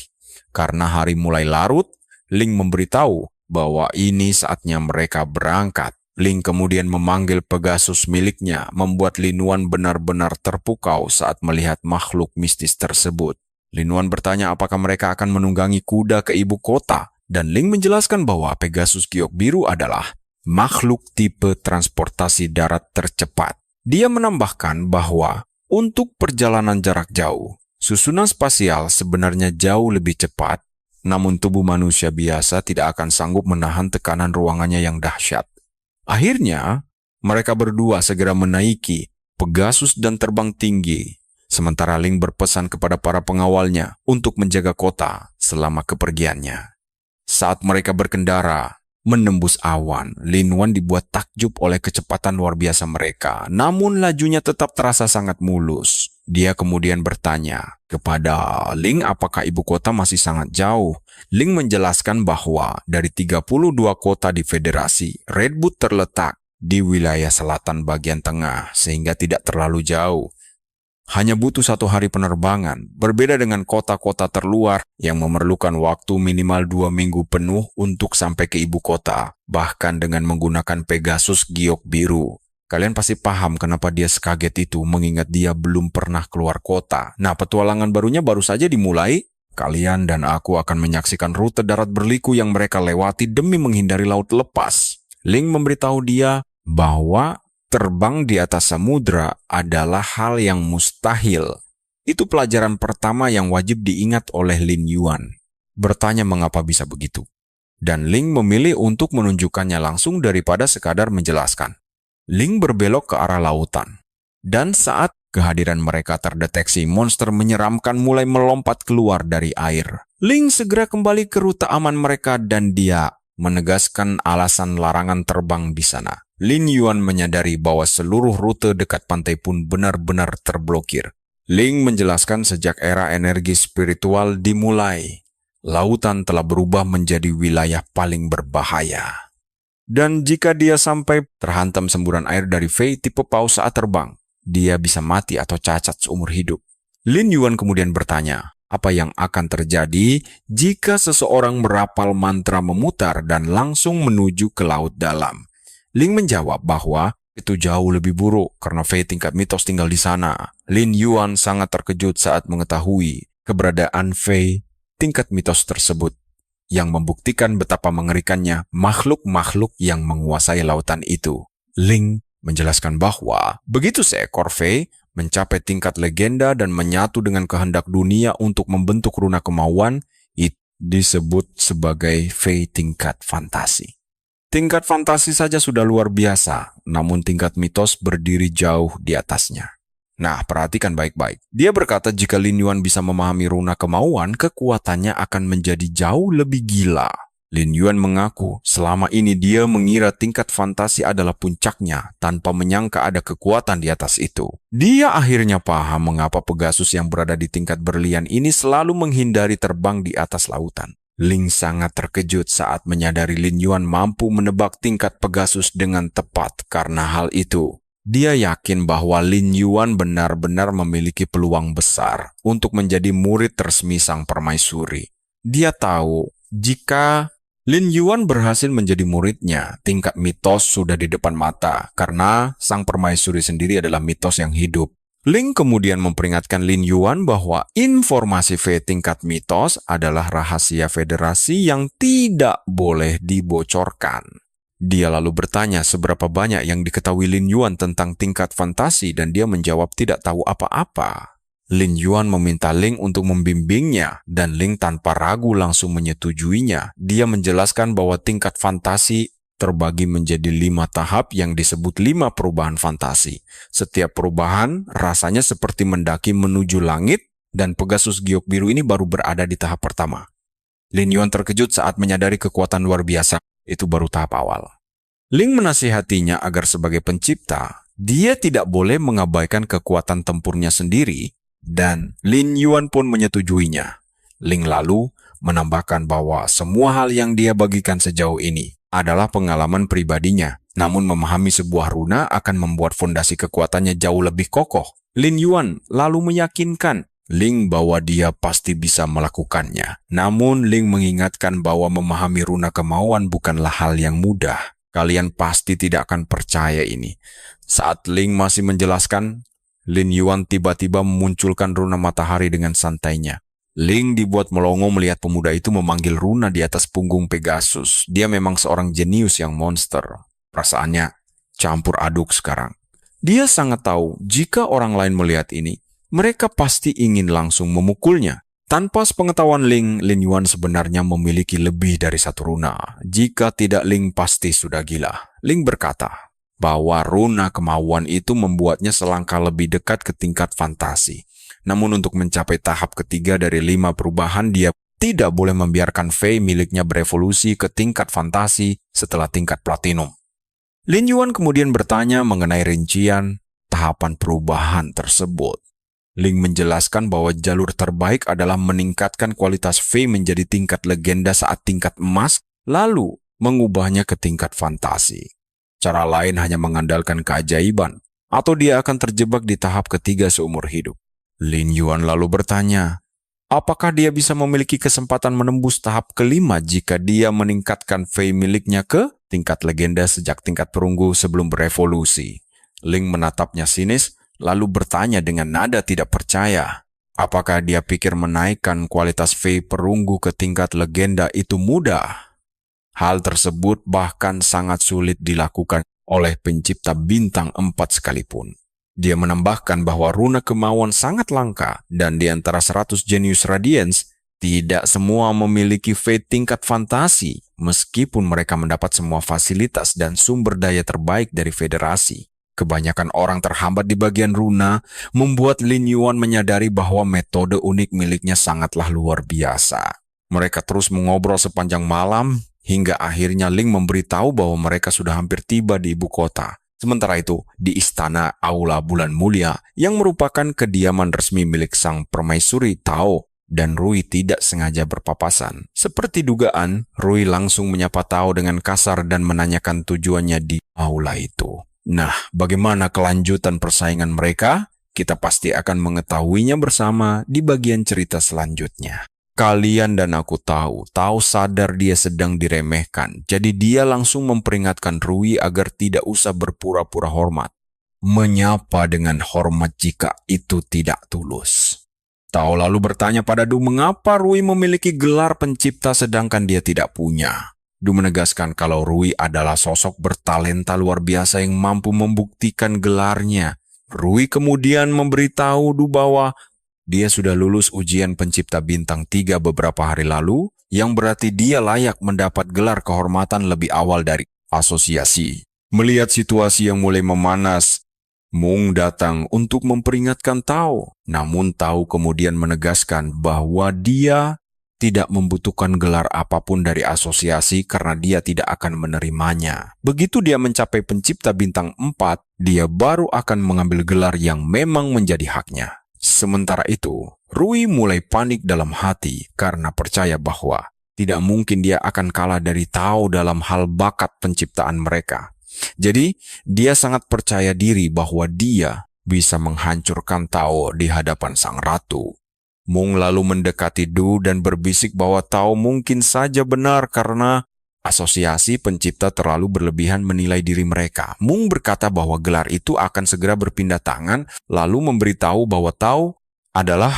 Karena hari mulai larut, Ling memberitahu bahwa ini saatnya mereka berangkat. Ling kemudian memanggil Pegasus miliknya, membuat Lin Yuan benar-benar terpukau saat melihat makhluk mistis tersebut. Lin Yuan bertanya apakah mereka akan menunggangi kuda ke ibu kota, dan Ling menjelaskan bahwa Pegasus Giok Biru adalah makhluk tipe transportasi darat tercepat. Dia menambahkan bahwa untuk perjalanan jarak jauh, susunan spasial sebenarnya jauh lebih cepat, namun tubuh manusia biasa tidak akan sanggup menahan tekanan ruangannya yang dahsyat. Akhirnya, mereka berdua segera menaiki Pegasus dan terbang tinggi, sementara Ling berpesan kepada para pengawalnya untuk menjaga kota selama kepergiannya. Saat mereka berkendara, menembus awan, Lin Yuan dibuat takjub oleh kecepatan luar biasa mereka, namun lajunya tetap terasa sangat mulus. Dia kemudian bertanya kepada Ling apakah ibu kota masih sangat jauh. Ling menjelaskan bahwa dari 32 kota di federasi, Red Boot terletak di wilayah selatan bagian tengah sehingga tidak terlalu jauh. Hanya butuh 1 hari penerbangan, berbeda dengan kota-kota terluar yang memerlukan waktu minimal 2 minggu penuh untuk sampai ke ibu kota, bahkan dengan menggunakan Pegasus Giok Biru. Kalian pasti paham kenapa dia sekaget itu mengingat dia belum pernah keluar kota. Nah, petualangan barunya baru saja dimulai. Kalian dan aku akan menyaksikan rute darat berliku yang mereka lewati demi menghindari laut lepas. Ling memberitahu dia bahwa terbang di atas samudra adalah hal yang mustahil. Itu pelajaran pertama yang wajib diingat oleh Lin Yuan. Bertanya mengapa bisa begitu. Dan Ling memilih untuk menunjukkannya langsung daripada sekadar menjelaskan. Ling berbelok ke arah lautan. Dan saat kehadiran mereka terdeteksi, monster menyeramkan mulai melompat keluar dari air. Ling segera kembali ke rute aman mereka dan dia menegaskan alasan larangan terbang di sana. Lin Yuan menyadari bahwa seluruh rute dekat pantai pun benar-benar terblokir. Ling menjelaskan sejak era energi spiritual dimulai, lautan telah berubah menjadi wilayah paling berbahaya. Dan jika dia sampai terhantam semburan air dari Fei tipe paus saat terbang, dia bisa mati atau cacat seumur hidup. Lin Yuan kemudian bertanya, apa yang akan terjadi jika seseorang merapal mantra memutar dan langsung menuju ke laut dalam? Ling menjawab bahwa itu jauh lebih buruk karena Fei tingkat mitos tinggal di sana. Lin Yuan sangat terkejut saat mengetahui keberadaan Fei tingkat mitos tersebut yang membuktikan betapa mengerikannya makhluk-makhluk yang menguasai lautan itu. Ling menjelaskan bahwa begitu seekor Fei mencapai tingkat legenda dan menyatu dengan kehendak dunia untuk membentuk runa kemauan, itu disebut sebagai Fei tingkat fantasi. Tingkat fantasi saja sudah luar biasa, namun tingkat mitos berdiri jauh di atasnya. Nah, perhatikan baik-baik. Dia berkata jika Lin Yuan bisa memahami runa kemauan, kekuatannya akan menjadi jauh lebih gila. Lin Yuan mengaku selama ini dia mengira tingkat fantasi adalah puncaknya tanpa menyangka ada kekuatan di atas itu. Dia akhirnya paham mengapa Pegasus yang berada di tingkat berlian ini selalu menghindari terbang di atas lautan. Ling sangat terkejut saat menyadari Lin Yuan mampu menebak tingkat Pegasus dengan tepat karena hal itu. Dia yakin bahwa Lin Yuan benar-benar memiliki peluang besar untuk menjadi murid resmi Sang Permaisuri. Dia tahu jika Lin Yuan berhasil menjadi muridnya, tingkat mitos sudah di depan mata karena Sang Permaisuri sendiri adalah mitos yang hidup. Ling kemudian memperingatkan Lin Yuan bahwa informasi Fei tingkat mitos adalah rahasia federasi yang tidak boleh dibocorkan. Dia lalu bertanya seberapa banyak yang diketahui Lin Yuan tentang tingkat fantasi dan dia menjawab tidak tahu apa-apa. Lin Yuan meminta Ling untuk membimbingnya dan Ling tanpa ragu langsung menyetujuinya. Dia menjelaskan bahwa tingkat fantasi terbagi menjadi 5 tahap yang disebut 5 perubahan fantasi. Setiap perubahan rasanya seperti mendaki menuju langit dan Pegasus giok biru ini baru berada di tahap pertama. Lin Yuan terkejut saat menyadari kekuatan luar biasa. Itu baru tahap awal. Ling menasihatinya agar sebagai pencipta, dia tidak boleh mengabaikan kekuatan tempurnya sendiri dan Lin Yuan pun menyetujuinya. Ling lalu menambahkan bahwa semua hal yang dia bagikan sejauh ini adalah pengalaman pribadinya. Namun memahami sebuah runa akan membuat fondasi kekuatannya jauh lebih kokoh. Lin Yuan lalu meyakinkan Ling bahwa dia pasti bisa melakukannya. Namun Ling mengingatkan bahwa memahami runa kemauan bukanlah hal yang mudah. Kalian pasti tidak akan percaya ini. Saat Ling masih menjelaskan, Lin Yuan tiba-tiba memunculkan runa matahari dengan santainya. Ling dibuat melongo melihat pemuda itu memanggil runa di atas punggung Pegasus. Dia memang seorang jenius yang monster. Perasaannya campur aduk sekarang. Dia sangat tahu jika orang lain melihat ini, mereka pasti ingin langsung memukulnya. Tanpa sepengetahuan Ling, Lin Yuan sebenarnya memiliki lebih dari satu runa. Jika tidak, Ling pasti sudah gila. Ling berkata bahwa runa kemauan itu membuatnya selangkah lebih dekat ke tingkat fantasi. Namun untuk mencapai tahap ketiga dari 5 perubahan, dia tidak boleh membiarkan Fei miliknya berevolusi ke tingkat fantasi setelah tingkat platinum. Lin Yuan kemudian bertanya mengenai rincian tahapan perubahan tersebut. Ling menjelaskan bahwa jalur terbaik adalah meningkatkan kualitas Fei menjadi tingkat legenda saat tingkat emas, lalu mengubahnya ke tingkat fantasi. Cara lain hanya mengandalkan keajaiban, atau dia akan terjebak di tahap ketiga seumur hidup. Lin Yuan lalu bertanya, apakah dia bisa memiliki kesempatan menembus tahap kelima jika dia meningkatkan Fei miliknya ke tingkat legenda sejak tingkat perunggu sebelum berevolusi? Ling menatapnya sinis, lalu bertanya dengan nada tidak percaya, apakah dia pikir menaikkan kualitas Fei perunggu ke tingkat legenda itu mudah? Hal tersebut bahkan sangat sulit dilakukan oleh pencipta bintang 4 sekalipun. Dia menambahkan bahwa runa kemauan sangat langka dan di antara 100 jenius Radiance, tidak semua memiliki Fei tingkat fantasi meskipun mereka mendapat semua fasilitas dan sumber daya terbaik dari federasi. Kebanyakan orang terhambat di bagian runa membuat Lin Yuan menyadari bahwa metode unik miliknya sangatlah luar biasa. Mereka terus mengobrol sepanjang malam hingga akhirnya Ling memberitahu bahwa mereka sudah hampir tiba di ibu kota. Sementara itu, di istana Aula Bulan Mulia yang merupakan kediaman resmi milik Sang Permaisuri Tao dan Rui tidak sengaja berpapasan. Seperti dugaan, Rui langsung menyapa Tao dengan kasar dan menanyakan tujuannya di aula itu. Nah, bagaimana kelanjutan persaingan mereka? Kita pasti akan mengetahuinya bersama di bagian cerita selanjutnya. Kalian dan aku tahu, Tao sadar dia sedang diremehkan, jadi dia langsung memperingatkan Rui agar tidak usah berpura-pura hormat. Menyapa dengan hormat jika itu tidak tulus. Tao lalu bertanya pada Du mengapa Rui memiliki gelar pencipta sedangkan dia tidak punya. Du menegaskan kalau Rui adalah sosok bertalenta luar biasa yang mampu membuktikan gelarnya. Rui kemudian memberitahu Du bahwa dia sudah lulus ujian pencipta bintang 3 beberapa hari lalu, yang berarti dia layak mendapat gelar kehormatan lebih awal dari asosiasi. Melihat situasi yang mulai memanas, Mung datang untuk memperingatkan Tao. Namun Tao kemudian menegaskan bahwa dia tidak membutuhkan gelar apapun dari asosiasi karena dia tidak akan menerimanya. Begitu dia mencapai pencipta bintang 4, dia baru akan mengambil gelar yang memang menjadi haknya. Sementara itu, Rui mulai panik dalam hati karena percaya bahwa tidak mungkin dia akan kalah dari Tao dalam hal bakat penciptaan mereka. Jadi, dia sangat percaya diri bahwa dia bisa menghancurkan Tao di hadapan sang ratu. Mung lalu mendekati Du dan berbisik bahwa Tao mungkin saja benar karena asosiasi pencipta terlalu berlebihan menilai diri mereka. Mung berkata bahwa gelar itu akan segera berpindah tangan, lalu memberitahu bahwa Tao adalah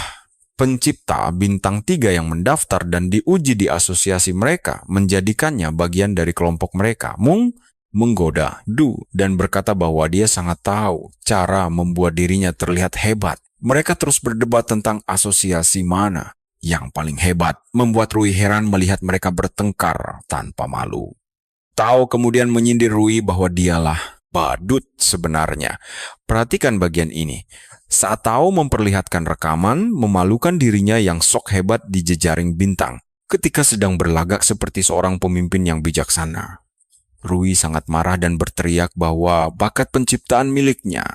pencipta bintang 3 yang mendaftar dan diuji di asosiasi mereka, menjadikannya bagian dari kelompok mereka. Mung menggoda Du dan berkata bahwa dia sangat tahu cara membuat dirinya terlihat hebat. Mereka terus berdebat tentang asosiasi mana yang paling hebat, membuat Rui heran melihat mereka bertengkar tanpa malu. Tao kemudian menyindir Rui bahwa dialah badut sebenarnya. Perhatikan bagian ini. Saat Tao memperlihatkan rekaman, memalukan dirinya yang sok hebat di jejaring bintang, ketika sedang berlagak seperti seorang pemimpin yang bijaksana. Rui sangat marah dan berteriak bahwa bakat penciptaan miliknya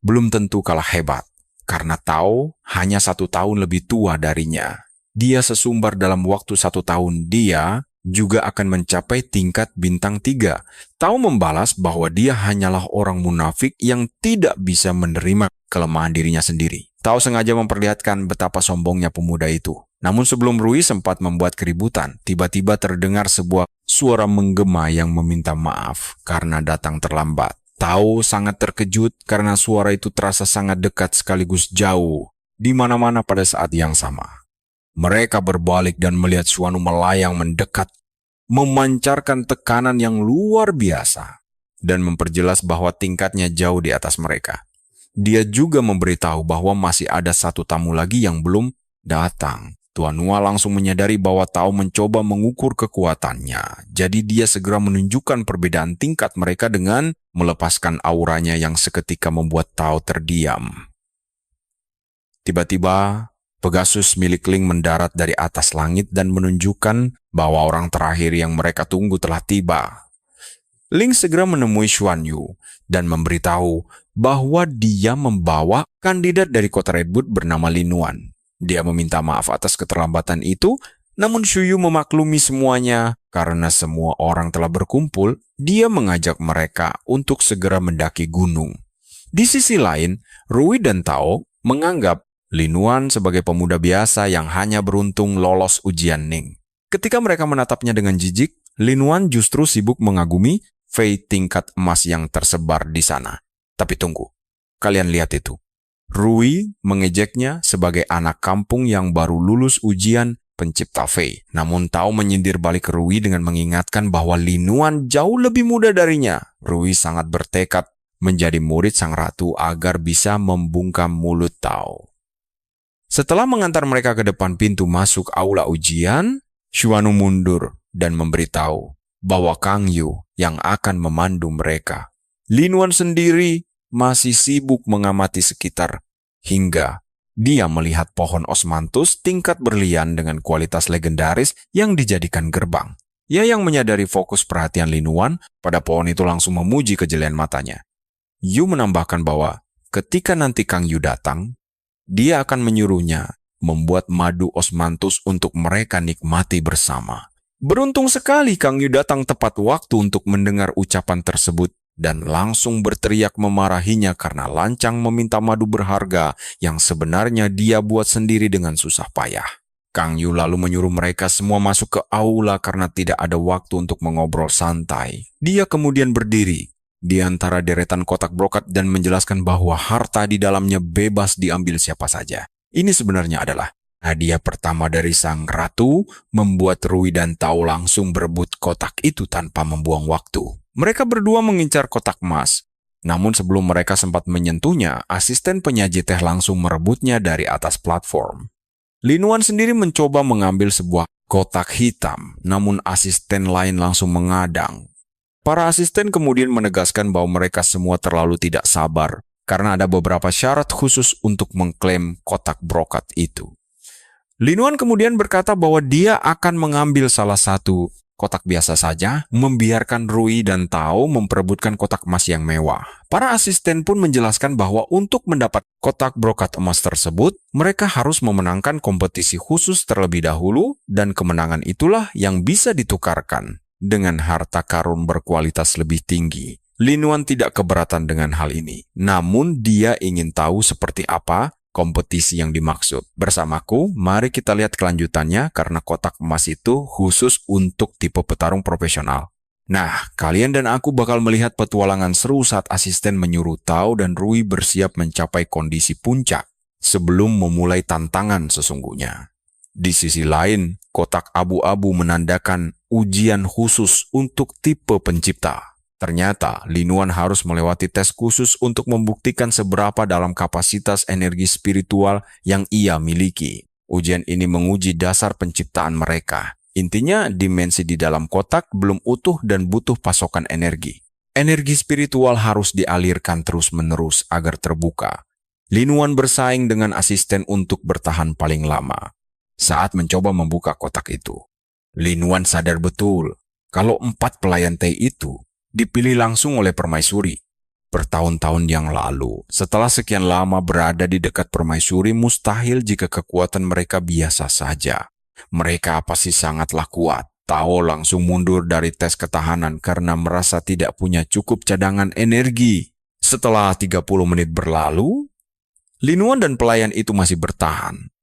belum tentu kalah hebat, karena Tao hanya 1 tahun lebih tua darinya. Dia sesumbar dalam waktu 1 tahun, dia juga akan mencapai tingkat bintang 3. Tao membalas bahwa dia hanyalah orang munafik yang tidak bisa menerima kelemahan dirinya sendiri. Tao sengaja memperlihatkan betapa sombongnya pemuda itu. Namun sebelum Rui sempat membuat keributan, tiba-tiba terdengar sebuah suara menggema yang meminta maaf karena datang terlambat. Tao sangat terkejut karena suara itu terasa sangat dekat sekaligus jauh di mana-mana pada saat yang sama. Mereka berbalik dan melihat Xuanu melayang mendekat, memancarkan tekanan yang luar biasa dan memperjelas bahwa tingkatnya jauh di atas mereka. Dia juga memberitahu bahwa masih ada 1 tamu lagi yang belum datang. Tuan Nua langsung menyadari bahwa Tao mencoba mengukur kekuatannya. Jadi dia segera menunjukkan perbedaan tingkat mereka dengan melepaskan auranya yang seketika membuat Tao terdiam. Tiba-tiba, Pegasus milik Ling mendarat dari atas langit dan menunjukkan bahwa orang terakhir yang mereka tunggu telah tiba. Ling segera menemui Xuan Yu dan memberitahu bahwa dia membawa kandidat dari kota Redwood bernama Lin Nuan. Dia meminta maaf atas keterlambatan itu, namun Xu Yu memaklumi semuanya karena semua orang telah berkumpul. Dia mengajak mereka untuk segera mendaki gunung. Di sisi lain, Rui dan Tao menganggap Lin Nuan sebagai pemuda biasa yang hanya beruntung lolos ujian Ning. Ketika mereka menatapnya dengan jijik, Lin Nuan justru sibuk mengagumi Fei tingkat emas yang tersebar di sana. Tapi tunggu, kalian lihat itu. Rui mengejeknya sebagai anak kampung yang baru lulus ujian pencipta Fei. Namun Tao menyindir balik ke Rui dengan mengingatkan bahwa Lin Nuan jauh lebih muda darinya. Rui sangat bertekad menjadi murid sang ratu agar bisa membungkam mulut Tao. Setelah mengantar mereka ke depan pintu masuk aula ujian, Xuanu mundur dan memberitahu bahwa Kang Yu yang akan memandu mereka. Lin Nuan sendiri masih sibuk mengamati sekitar hingga dia melihat pohon osmanthus tingkat berlian dengan kualitas legendaris yang dijadikan gerbang. Ia yang menyadari fokus perhatian Lin Nuan pada pohon itu langsung memuji kejelian matanya. Yu menambahkan bahwa ketika nanti Kang Yu datang, dia akan menyuruhnya membuat madu osmanthus untuk mereka nikmati bersama. Beruntung sekali Kang Yu datang tepat waktu untuk mendengar ucapan tersebut dan langsung berteriak memarahinya karena lancang meminta madu berharga yang sebenarnya dia buat sendiri dengan susah payah. Kang Yu lalu menyuruh mereka semua masuk ke aula karena tidak ada waktu untuk mengobrol santai. Dia kemudian berdiri di antara deretan kotak brokat dan menjelaskan bahwa harta di dalamnya bebas diambil siapa saja. Ini sebenarnya adalah hadiah pertama dari sang ratu, membuat Rui dan Tao langsung berebut kotak itu tanpa membuang waktu. Mereka berdua mengincar kotak emas. Namun sebelum mereka sempat menyentuhnya, asisten penyaji teh langsung merebutnya dari atas platform. Lin Wan sendiri mencoba mengambil sebuah kotak hitam, namun asisten lain langsung mengadang. Para asisten kemudian menegaskan bahwa mereka semua terlalu tidak sabar karena ada beberapa syarat khusus untuk mengklaim kotak brokat itu. Lin Wan kemudian berkata bahwa dia akan mengambil salah satu kotak biasa saja, membiarkan Rui dan Tao memperebutkan kotak emas yang mewah. Para asisten pun menjelaskan bahwa untuk mendapat kotak brokat emas tersebut, mereka harus memenangkan kompetisi khusus terlebih dahulu, dan kemenangan itulah yang bisa ditukarkan dengan harta karun berkualitas lebih tinggi. Lin Wan tidak keberatan dengan hal ini, namun dia ingin tahu seperti apa kompetisi yang dimaksud. Bersamaku, mari kita lihat kelanjutannya karena kotak emas itu khusus untuk tipe petarung profesional. Nah, kalian dan aku bakal melihat petualangan seru saat asisten menyuruh Tao dan Rui bersiap mencapai kondisi puncak sebelum memulai tantangan sesungguhnya. Di sisi lain, kotak abu-abu menandakan ujian khusus untuk tipe pencipta. Ternyata, Lin Wan harus melewati tes khusus untuk membuktikan seberapa dalam kapasitas energi spiritual yang ia miliki. Ujian ini menguji dasar penciptaan mereka. Intinya, dimensi di dalam kotak belum utuh dan butuh pasokan energi. Energi spiritual harus dialirkan terus-menerus agar terbuka. Lin Wan bersaing dengan asisten untuk bertahan paling lama. Saat mencoba membuka kotak itu, Lin Wan sadar betul kalau 4 pelayan teh itu dipilih langsung oleh permaisuri. Bertahun-tahun yang lalu, setelah sekian lama berada di dekat permaisuri, mustahil jika kekuatan mereka biasa saja. Mereka pasti sangatlah kuat. Tao langsung mundur dari tes ketahanan karena merasa tidak punya cukup cadangan energi. Setelah 30 menit berlalu, Lin Wan dan pelayan itu masih bertahan,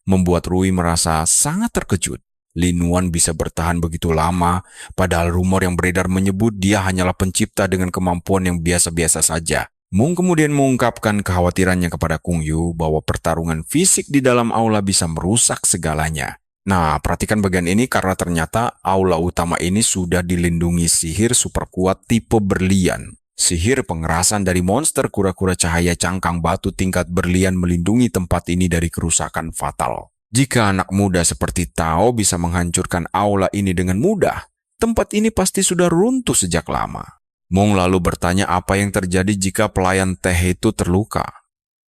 membuat Rui merasa sangat terkejut. Lin Wan bisa bertahan begitu lama, padahal rumor yang beredar menyebut dia hanyalah pencipta dengan kemampuan yang biasa-biasa saja. Mung kemudian mengungkapkan kekhawatirannya kepada Kung Yu bahwa pertarungan fisik di dalam aula bisa merusak segalanya. Nah, perhatikan bagian ini karena ternyata aula utama ini sudah dilindungi sihir super kuat tipe berlian. Sihir pengerasan dari monster kura-kura cahaya cangkang batu tingkat berlian melindungi tempat ini dari kerusakan fatal. Jika anak muda seperti Tao bisa menghancurkan aula ini dengan mudah, tempat ini pasti sudah runtuh sejak lama. Mung lalu bertanya apa yang terjadi jika pelayan teh itu terluka.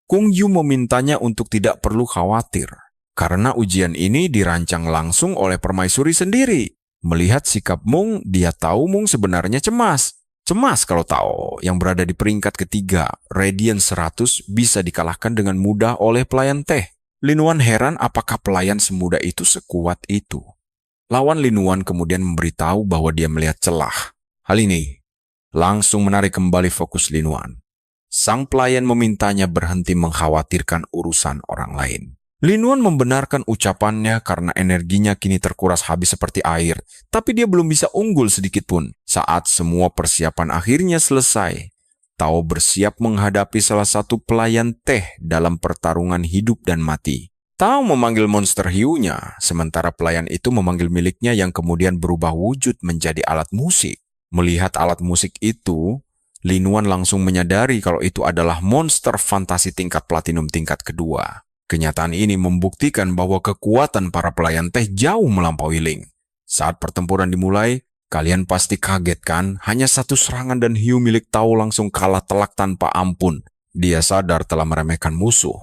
Kung Yu memintanya untuk tidak perlu khawatir, karena ujian ini dirancang langsung oleh permaisuri sendiri. Melihat sikap Mung, dia tahu Mung sebenarnya cemas. Cemas kalau Tao, yang berada di peringkat ketiga, Radiant 100, bisa dikalahkan dengan mudah oleh pelayan teh. Lin Wan heran apakah pelayan semudah itu sekuat itu. Lawan Lin Wan kemudian memberitahu bahwa dia melihat celah. Hal ini langsung menarik kembali fokus Lin Wan. Sang pelayan memintanya berhenti mengkhawatirkan urusan orang lain. Lin Wan membenarkan ucapannya karena energinya kini terkuras habis seperti air, tapi dia belum bisa unggul sedikit pun. Saat semua persiapan akhirnya selesai, Tao bersiap menghadapi salah satu pelayan teh dalam pertarungan hidup dan mati. Tao memanggil monster hiunya, sementara pelayan itu memanggil miliknya yang kemudian berubah wujud menjadi alat musik. Melihat alat musik itu, Lin Wan langsung menyadari kalau itu adalah monster fantasi tingkat platinum tingkat kedua. Kenyataan ini membuktikan bahwa kekuatan para pelayan teh jauh melampaui Ling. Saat pertempuran dimulai, kalian pasti kaget kan? Hanya satu serangan dan hiu milik Tao langsung kalah telak tanpa ampun. Dia sadar telah meremehkan musuh.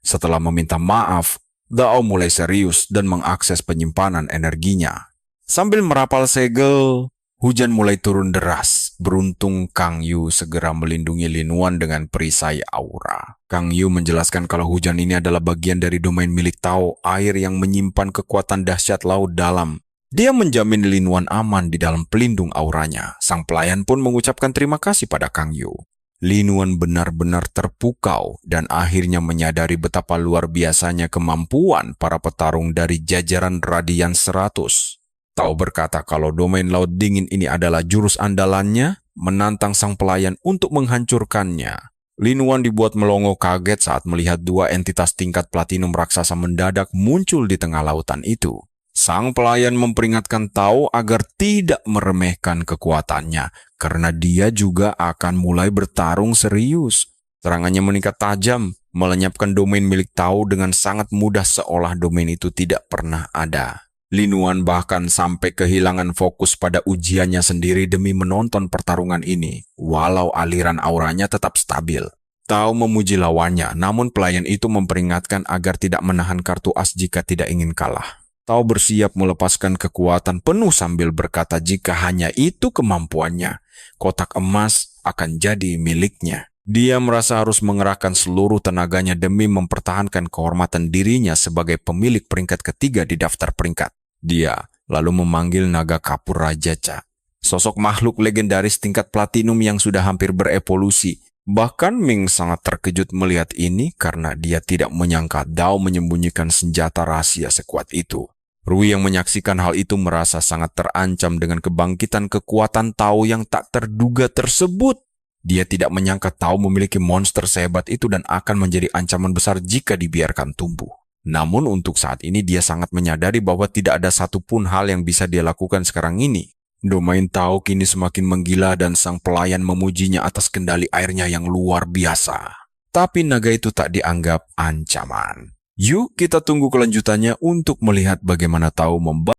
Setelah meminta maaf, Tao mulai serius dan mengakses penyimpanan energinya. Sambil merapal segel, hujan mulai turun deras. Beruntung Kang Yu segera melindungi Lin Wan dengan perisai aura. Kang Yu menjelaskan kalau hujan ini adalah bagian dari domain milik Tao, air yang menyimpan kekuatan dahsyat laut dalam. Dia menjamin Lin Wan aman di dalam pelindung auranya. Sang pelayan pun mengucapkan terima kasih pada Kang Yu. Lin Wan benar-benar terpukau dan akhirnya menyadari betapa luar biasanya kemampuan para petarung dari jajaran Radiant 100. Tao berkata kalau domain laut dingin ini adalah jurus andalannya, menantang sang pelayan untuk menghancurkannya. Lin Wan dibuat melongo kaget saat melihat dua entitas tingkat platinum raksasa mendadak muncul di tengah lautan itu. Sang pelayan memperingatkan Tao agar tidak meremehkan kekuatannya, karena dia juga akan mulai bertarung serius. Serangannya meningkat tajam, melenyapkan domain milik Tao dengan sangat mudah seolah domain itu tidak pernah ada. Lin Wan bahkan sampai kehilangan fokus pada ujiannya sendiri demi menonton pertarungan ini, walau aliran auranya tetap stabil. Tao memuji lawannya, namun pelayan itu memperingatkan agar tidak menahan kartu as jika tidak ingin kalah. Tao bersiap melepaskan kekuatan penuh sambil berkata jika hanya itu kemampuannya, kotak emas akan jadi miliknya. Dia merasa harus mengerahkan seluruh tenaganya demi mempertahankan kehormatan dirinya sebagai pemilik peringkat ketiga di daftar peringkat. Dia lalu memanggil naga kapur Raja Cha, sosok makhluk legendaris tingkat platinum yang sudah hampir berevolusi. Bahkan Ming sangat terkejut melihat ini karena dia tidak menyangka Dao menyembunyikan senjata rahasia sekuat itu. Rui yang menyaksikan hal itu merasa sangat terancam dengan kebangkitan kekuatan Tao yang tak terduga tersebut. Dia tidak menyangka Tao memiliki monster sehebat itu dan akan menjadi ancaman besar jika dibiarkan tumbuh. Namun untuk saat ini dia sangat menyadari bahwa tidak ada satupun hal yang bisa dia lakukan sekarang ini. Domain Tao kini semakin menggila dan sang pelayan memujinya atas kendali airnya yang luar biasa. Tapi naga itu tak dianggap ancaman. Yuk kita tunggu kelanjutannya untuk melihat bagaimana Tao membantu